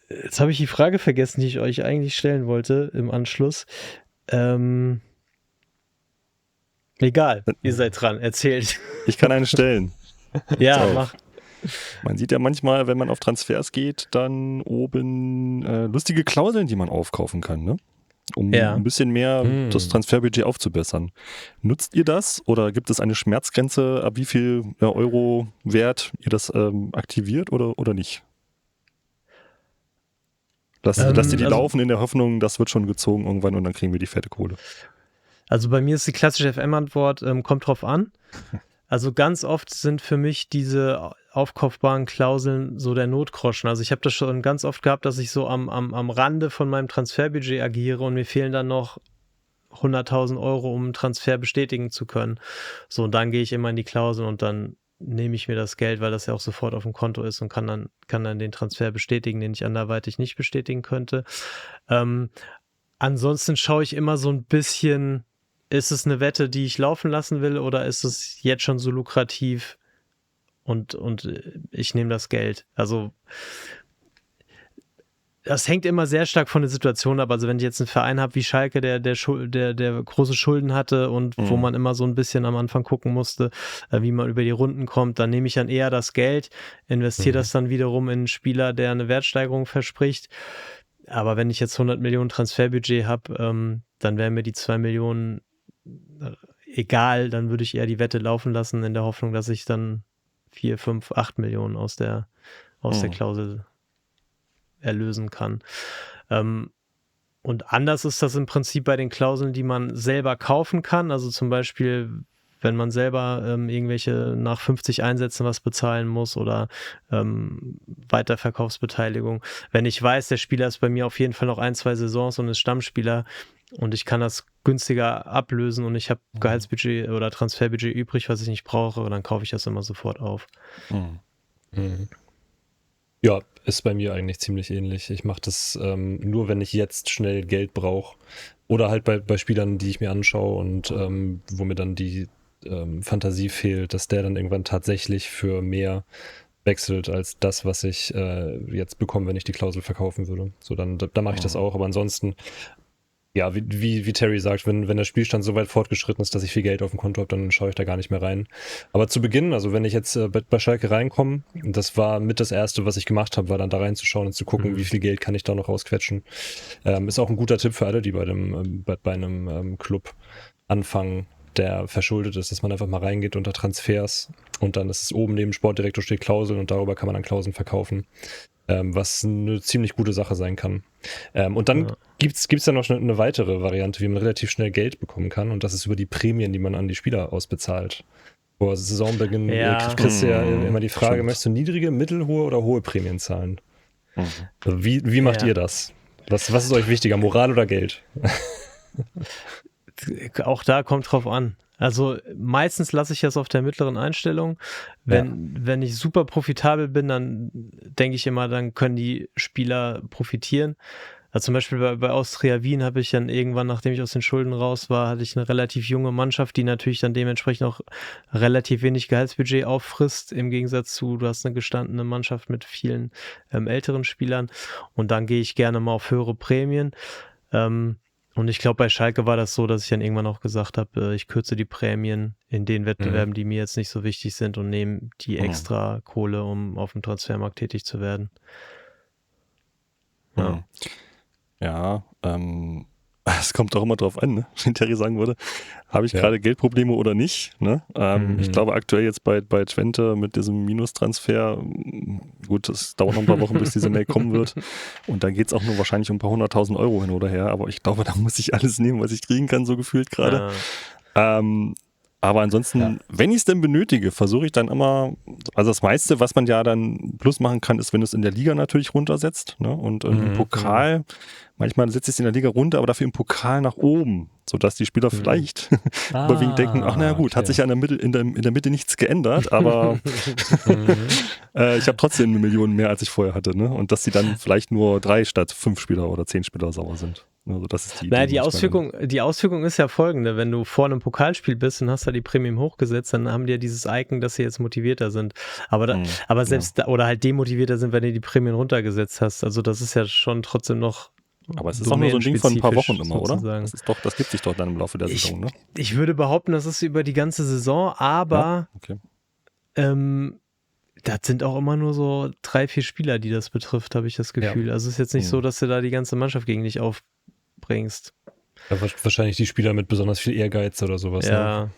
Jetzt habe ich die Frage vergessen, die ich euch eigentlich stellen wollte im Anschluss. Egal, ihr seid dran, erzählt. Ich kann eine stellen. Ja, mach. Man sieht ja manchmal, wenn man auf Transfers geht, dann oben lustige Klauseln, die man aufkaufen kann, ne? Um ein bisschen mehr das Transferbudget aufzubessern. Nutzt ihr das oder gibt es eine Schmerzgrenze, ab wie viel Euro Wert ihr das aktiviert oder nicht? Lasst ihr die laufen in der Hoffnung, das wird schon gezogen irgendwann und dann kriegen wir die fette Kohle. Also bei mir ist die klassische FM-Antwort, kommt drauf an. Also ganz oft sind für mich diese aufkaufbaren Klauseln so der Notgroschen. Also ich habe das schon ganz oft gehabt, dass ich so am Rande von meinem Transferbudget agiere und mir fehlen dann noch 100.000 Euro, um einen Transfer bestätigen zu können. So, und dann gehe ich immer in die Klauseln und dann nehme ich mir das Geld, weil das ja auch sofort auf dem Konto ist und kann dann den Transfer bestätigen, den ich anderweitig nicht bestätigen könnte. Ansonsten schaue ich immer so ein bisschen, ist es eine Wette, die ich laufen lassen will oder ist es jetzt schon so lukrativ und ich nehme das Geld? Also das hängt immer sehr stark von der Situation ab. Also wenn ich jetzt einen Verein habe wie Schalke, der große Schulden hatte und wo man immer so ein bisschen am Anfang gucken musste, wie man über die Runden kommt, dann nehme ich dann eher das Geld, investiere das dann wiederum in einen Spieler, der eine Wertsteigerung verspricht. Aber wenn ich jetzt 100 Millionen Transferbudget habe, dann wären mir die 2 Millionen egal, dann würde ich eher die Wette laufen lassen in der Hoffnung, dass ich dann 4, 5, 8 Millionen aus der Klausel erlösen kann. Und anders ist das im Prinzip bei den Klauseln, die man selber kaufen kann. Also zum Beispiel, wenn man selber irgendwelche nach 50 Einsätzen was bezahlen muss oder Weiterverkaufsbeteiligung. Wenn ich weiß, der Spieler ist bei mir auf jeden Fall noch 1, 2 Saisons und ist Stammspieler und ich kann das günstiger ablösen und ich habe Gehaltsbudget oder Transferbudget übrig, was ich nicht brauche, dann kaufe ich das immer sofort auf. Ja, ist bei mir eigentlich ziemlich ähnlich. Ich mache das nur, wenn ich jetzt schnell Geld brauche oder halt bei Spielern, die ich mir anschaue und wo mir dann die Fantasie fehlt, dass der dann irgendwann tatsächlich für mehr wechselt als das, was ich jetzt bekomme, wenn ich die Klausel verkaufen würde. So, dann mache ich das auch, aber ansonsten ja, wie Terry sagt, wenn der Spielstand so weit fortgeschritten ist, dass ich viel Geld auf dem Konto habe, dann schaue ich da gar nicht mehr rein. Aber zu Beginn, also wenn ich jetzt bei Schalke reinkomme, das war mit das Erste, was ich gemacht habe, war dann da reinzuschauen und zu gucken, wie viel Geld kann ich da noch rausquetschen. Ist auch ein guter Tipp für alle, die bei einem Club anfangen, der verschuldet ist, dass man einfach mal reingeht unter Transfers und dann ist es oben neben Sportdirektor steht Klauseln und darüber kann man dann Klauseln verkaufen, was eine ziemlich gute Sache sein kann. Und dann gibt's ja noch eine weitere Variante, wie man relativ schnell Geld bekommen kann und das ist über die Prämien, die man an die Spieler ausbezahlt. Vor Saisonbeginn kriegst du ja immer die Frage, möchtest du niedrige, mittelhohe oder hohe Prämien zahlen? Wie macht ihr das? Was ist euch wichtiger, Moral oder Geld? Auch da kommt drauf an. Also meistens lasse ich das auf der mittleren Einstellung. Wenn ich super profitabel bin, dann denke ich immer, dann können die Spieler profitieren. Also zum Beispiel bei Austria Wien habe ich dann irgendwann, nachdem ich aus den Schulden raus war, hatte ich eine relativ junge Mannschaft, die natürlich dann dementsprechend auch relativ wenig Gehaltsbudget auffrisst, im Gegensatz zu, du hast eine gestandene Mannschaft mit vielen älteren Spielern und dann gehe ich gerne mal auf höhere Prämien. Und ich glaube, bei Schalke war das so, dass ich dann irgendwann auch gesagt habe, ich kürze die Prämien in den Wettbewerben, die mir jetzt nicht so wichtig sind und nehme die extra Kohle, um auf dem Transfermarkt tätig zu werden. Ja, es kommt auch immer drauf an, ne? Wie Terry sagen würde, habe ich gerade Geldprobleme oder nicht? Ne? Ich glaube aktuell jetzt bei Twente mit diesem Minustransfer, gut, es dauert noch ein paar Wochen, bis diese Mail kommen wird und dann geht es auch nur wahrscheinlich um ein paar 100.000 Euro hin oder her, aber ich glaube, da muss ich alles nehmen, was ich kriegen kann, so gefühlt gerade. Aber ansonsten, wenn ich es denn benötige, versuche ich dann immer, also das meiste, was man ja dann plus machen kann, ist, wenn du es in der Liga natürlich runtersetzt, ne? Und im Pokal, manchmal setze ich es in der Liga runter, aber dafür im Pokal nach oben, sodass die Spieler vielleicht überwiegend denken, ach naja gut, hat sich ja in der Mitte nichts geändert, aber ich habe trotzdem 1 Million mehr, als ich vorher hatte, ne? Und dass sie dann vielleicht nur 3 statt 5 Spieler oder 10 Spieler sauer sind. Also das ist die Idee. Naja, die Auswirkung ist ja folgende, wenn du vor einem Pokalspiel bist und hast da die Premium hochgesetzt, dann haben die ja dieses Icon, dass sie jetzt motivierter sind. Aber selbst oder halt demotivierter sind, wenn du die Prämien runtergesetzt hast. Also das ist ja schon trotzdem noch. Aber es ist auch nur so ein Ding von ein paar Wochen immer, oder? Das gibt sich doch dann im Laufe der Saison, ne? Ich würde behaupten, das ist über die ganze Saison, aber das sind auch immer nur so 3, 4 Spieler, die das betrifft, habe ich das Gefühl. Ja. Also es ist jetzt nicht so, dass du da die ganze Mannschaft gegen dich aufbringst. Ja, wahrscheinlich die Spieler mit besonders viel Ehrgeiz oder sowas. Ja.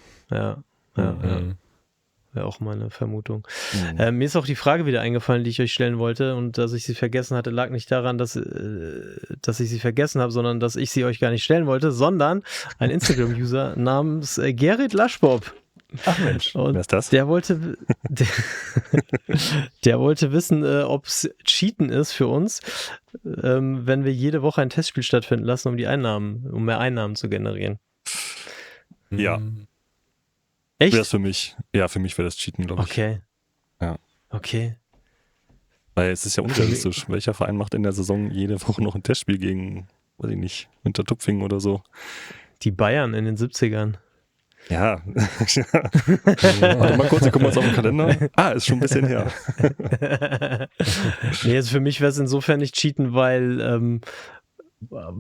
Wäre auch meine Vermutung. Mir ist auch die Frage wieder eingefallen, die ich euch stellen wollte und dass ich sie vergessen hatte, lag nicht daran, dass ich sie vergessen habe, sondern dass ich sie euch gar nicht stellen wollte, sondern ein Instagram-User namens Gerrit Laschbob. Ach Mensch, und wer ist das? Der wollte wissen, ob es Cheaten ist für uns, wenn wir jede Woche ein Testspiel stattfinden lassen, um mehr Einnahmen zu generieren. Ja. Echt? Wäre es für mich. Ja, für mich wäre das Cheaten, glaube ich. Okay. Ja. Okay. Weil es ist ja unrealistisch. Welcher Verein macht in der Saison jede Woche noch ein Testspiel gegen, weiß ich nicht, Hintertupfingen oder so? Die Bayern in den 70ern. Ja. Warte mal kurz, ich gucke mal auf den Kalender. Ist schon ein bisschen her. Nee, also für mich wäre es insofern nicht Cheaten, weil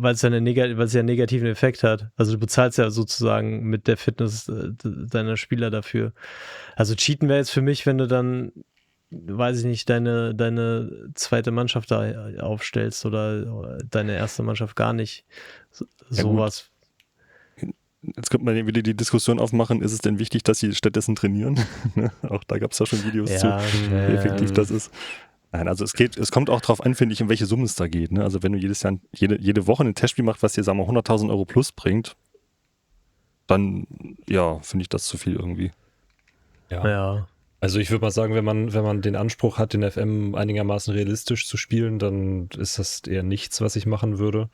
es ja einen negativen Effekt hat. Also du bezahlst ja sozusagen mit der Fitness deiner Spieler dafür. Also Cheaten wäre jetzt für mich, wenn du dann, weiß ich nicht, deine zweite Mannschaft da aufstellst oder deine erste Mannschaft gar nicht. Sowas. Jetzt könnte man wieder die Diskussion aufmachen, ist es denn wichtig, dass sie stattdessen trainieren? Auch da gab es ja schon Videos zu, wie effektiv das ist. Nein, also es kommt auch darauf an, finde ich, um welche Summe es da geht. Ne? Also wenn du jede Woche ein Testspiel machst, was dir, sagen wir, 100.000 Euro plus bringt, dann, ja, finde ich das zu viel irgendwie. Ja. Also ich würde mal sagen, wenn man den Anspruch hat, den FM einigermaßen realistisch zu spielen, dann ist das eher nichts, was ich machen würde.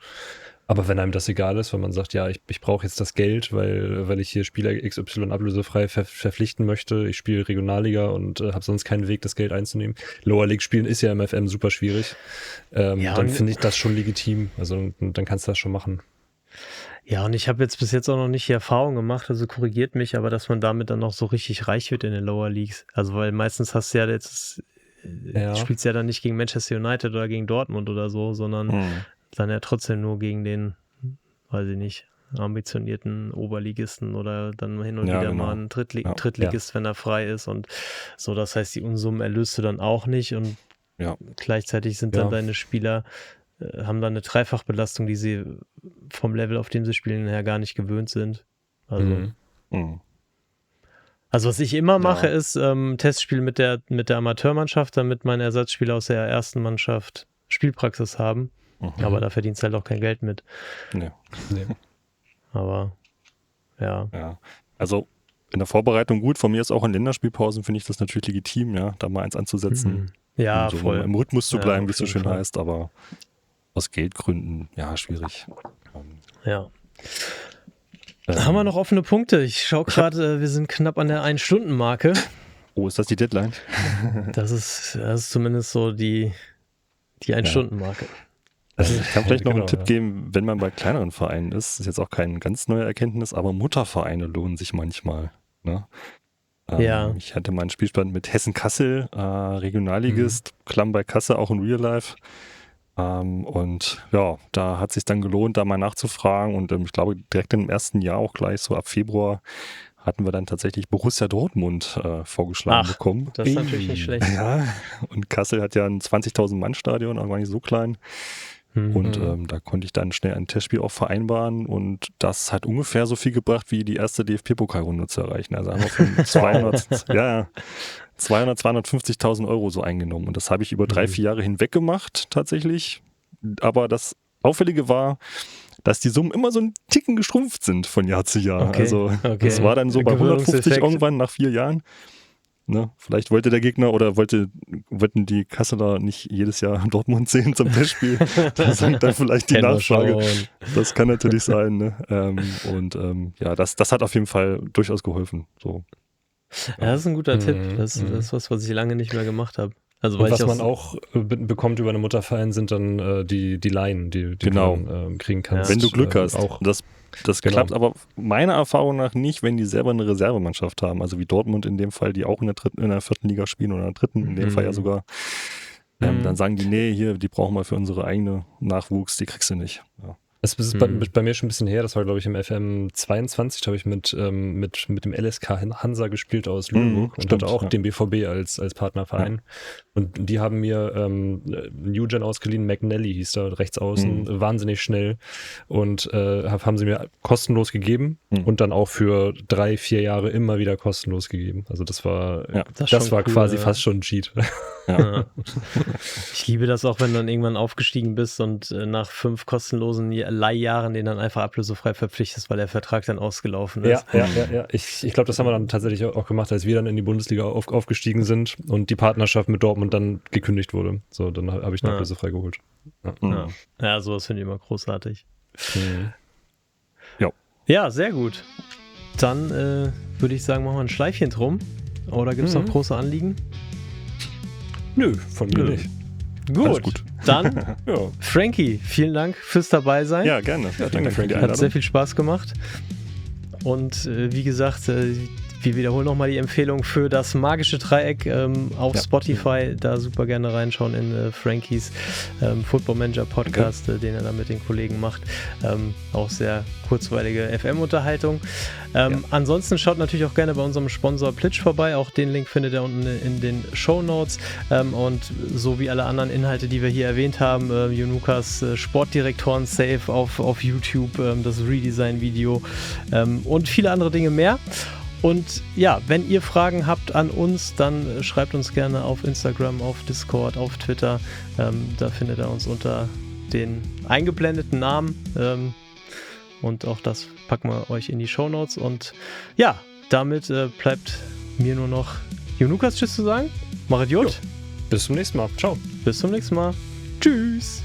Aber wenn einem das egal ist, wenn man sagt, ja, ich brauche jetzt das Geld, weil ich hier Spieler XY ablösefrei verpflichten möchte, ich spiele Regionalliga und habe sonst keinen Weg, das Geld einzunehmen. Lower League spielen ist ja im FM super schwierig. Dann finde ich das schon legitim. Also dann kannst du das schon machen. Ja, und ich habe jetzt bis jetzt auch noch nicht die Erfahrung gemacht, also korrigiert mich, aber dass man damit dann noch so richtig reich wird in den Lower Leagues. Also weil meistens hast du ja jetzt, spielst ja dann nicht gegen Manchester United oder gegen Dortmund oder so, sondern dann ja trotzdem nur gegen den, weiß ich nicht, ambitionierten Oberligisten oder dann hin und wieder mal einen Drittligist, wenn er frei ist und so. Das heißt, die Unsummen erlöst du dann auch nicht und gleichzeitig sind dann deine Spieler, haben dann eine Dreifachbelastung, die sie vom Level, auf dem sie spielen, her gar nicht gewöhnt sind. Also Also was ich immer mache, ist Testspiel mit der Amateurmannschaft, damit meine Ersatzspieler aus der ersten Mannschaft Spielpraxis haben. Aber da verdienst du halt auch kein Geld mit. Nee. Aber ja. Also in der Vorbereitung gut, von mir ist auch in Länderspielpausen, finde ich das natürlich legitim, ja, da mal eins anzusetzen. Ja, um so voll. im Rhythmus zu bleiben, wie es so schön Fall. heißt, aber aus Geldgründen, schwierig. Ja. Haben wir noch offene Punkte? Ich schaue gerade, wir sind knapp an der 1-Stunden-Marke. Oh, ist das die Deadline? Das ist zumindest so die 1-Stunden-Marke. Also ich kann vielleicht noch einen Tipp ja. geben, wenn man bei kleineren Vereinen ist jetzt auch keine ganz neue Erkenntnis, aber Muttervereine lohnen sich manchmal. Ne? Ja. Ich hatte mal einen Spielstand mit Hessen-Kassel, Regionalligist, Klamm bei Kassel, auch in Real Life. Und ja, da hat es sich dann gelohnt, da mal nachzufragen und ich glaube direkt im ersten Jahr auch gleich so ab Februar hatten wir dann tatsächlich Borussia Dortmund vorgeschlagen bekommen. Das ist natürlich nicht schlecht. Ja, und Kassel hat ja ein 20.000 Mann Stadion, auch gar nicht so klein. Und da konnte ich dann schnell ein Testspiel auch vereinbaren und das hat ungefähr so viel gebracht, wie die erste DFB-Pokalrunde zu erreichen. Also haben wir von 250.000 Euro so eingenommen und das habe ich über 3-4 Jahre hinweg gemacht tatsächlich. Aber das Auffällige war, dass die Summen immer so einen Ticken geschrumpft sind von Jahr zu Jahr. Okay. Also das war dann so bei 150 irgendwann nach 4 Jahren. Ne? Vielleicht wollte der Gegner oder wollten die Kasseler nicht jedes Jahr Dortmund sehen zum Testspiel. Da sind dann vielleicht die Nachfrage. Das kann natürlich sein. Ne? Das hat auf jeden Fall durchaus geholfen. So. Ja, das ist ein guter Tipp. Das ist was ich lange nicht mehr gemacht habe. Also, und was man auch bekommt über einen Mutterverein sind dann die Laien, die genau. du kriegen kannst. Wenn du Glück hast. Auch. Das klappt aber meiner Erfahrung nach nicht, wenn die selber eine Reservemannschaft haben. Also wie Dortmund in dem Fall, die auch in der 4. Liga spielen oder in der 3. in dem Fall ja sogar. Dann sagen die, nee, hier, die brauchen wir für unsere eigene Nachwuchs, die kriegst du nicht. Ja. Das ist bei mir schon ein bisschen her, das war glaube ich im FM 22, da habe ich mit dem LSK Hansa gespielt aus Lüneburg und hatte auch den BVB als Partnerverein. Und die haben mir Newgen ausgeliehen, McNally hieß da, rechts außen, wahnsinnig schnell und haben sie mir kostenlos gegeben und dann auch für 3-4 Jahre immer wieder kostenlos gegeben. Also das war cool, quasi fast schon ein Cheat. Ja. Ich liebe das auch, wenn du dann irgendwann aufgestiegen bist und nach 5 kostenlosen Leihjahren den dann einfach ablösefrei verpflichtest, weil der Vertrag dann ausgelaufen ist. Ja. Ich glaube, das haben wir dann tatsächlich auch gemacht, als wir dann in die Bundesliga aufgestiegen sind und die Partnerschaft mit Dortmund dann gekündigt wurde. So, dann habe ich eine ablösefrei geholt. Ja, sowas finde ich immer großartig. Ja. Ja, sehr gut. Dann würde ich sagen, machen wir ein Schleifchen drum. Oder gibt es noch große Anliegen? Nö, von mir nicht. Gut. Dann, Frankie, vielen Dank fürs Dabeisein. Ja, gerne. Ja, danke für die Einladung. Hat sehr viel Spaß gemacht. Und wie gesagt, wir wiederholen nochmal die Empfehlung für das magische Dreieck auf Spotify. Da super gerne reinschauen in Frankies Football Manager Podcast, den er da mit den Kollegen macht. Auch sehr kurzweilige FM-Unterhaltung. Ansonsten schaut natürlich auch gerne bei unserem Sponsor Plitch vorbei. Auch den Link findet ihr unten in den Shownotes. Und so wie alle anderen Inhalte, die wir hier erwähnt haben, Junukas Sportdirektoren Save auf YouTube, das Redesign-Video und viele andere Dinge mehr. Und ja, wenn ihr Fragen habt an uns, dann schreibt uns gerne auf Instagram, auf Discord, auf Twitter. Da findet ihr uns unter den eingeblendeten Namen. Und auch das packen wir euch in die Shownotes. Und ja, damit bleibt mir nur noch Junukas Tschüss zu sagen. Macht Idiot. Bis zum nächsten Mal. Ciao. Bis zum nächsten Mal. Tschüss.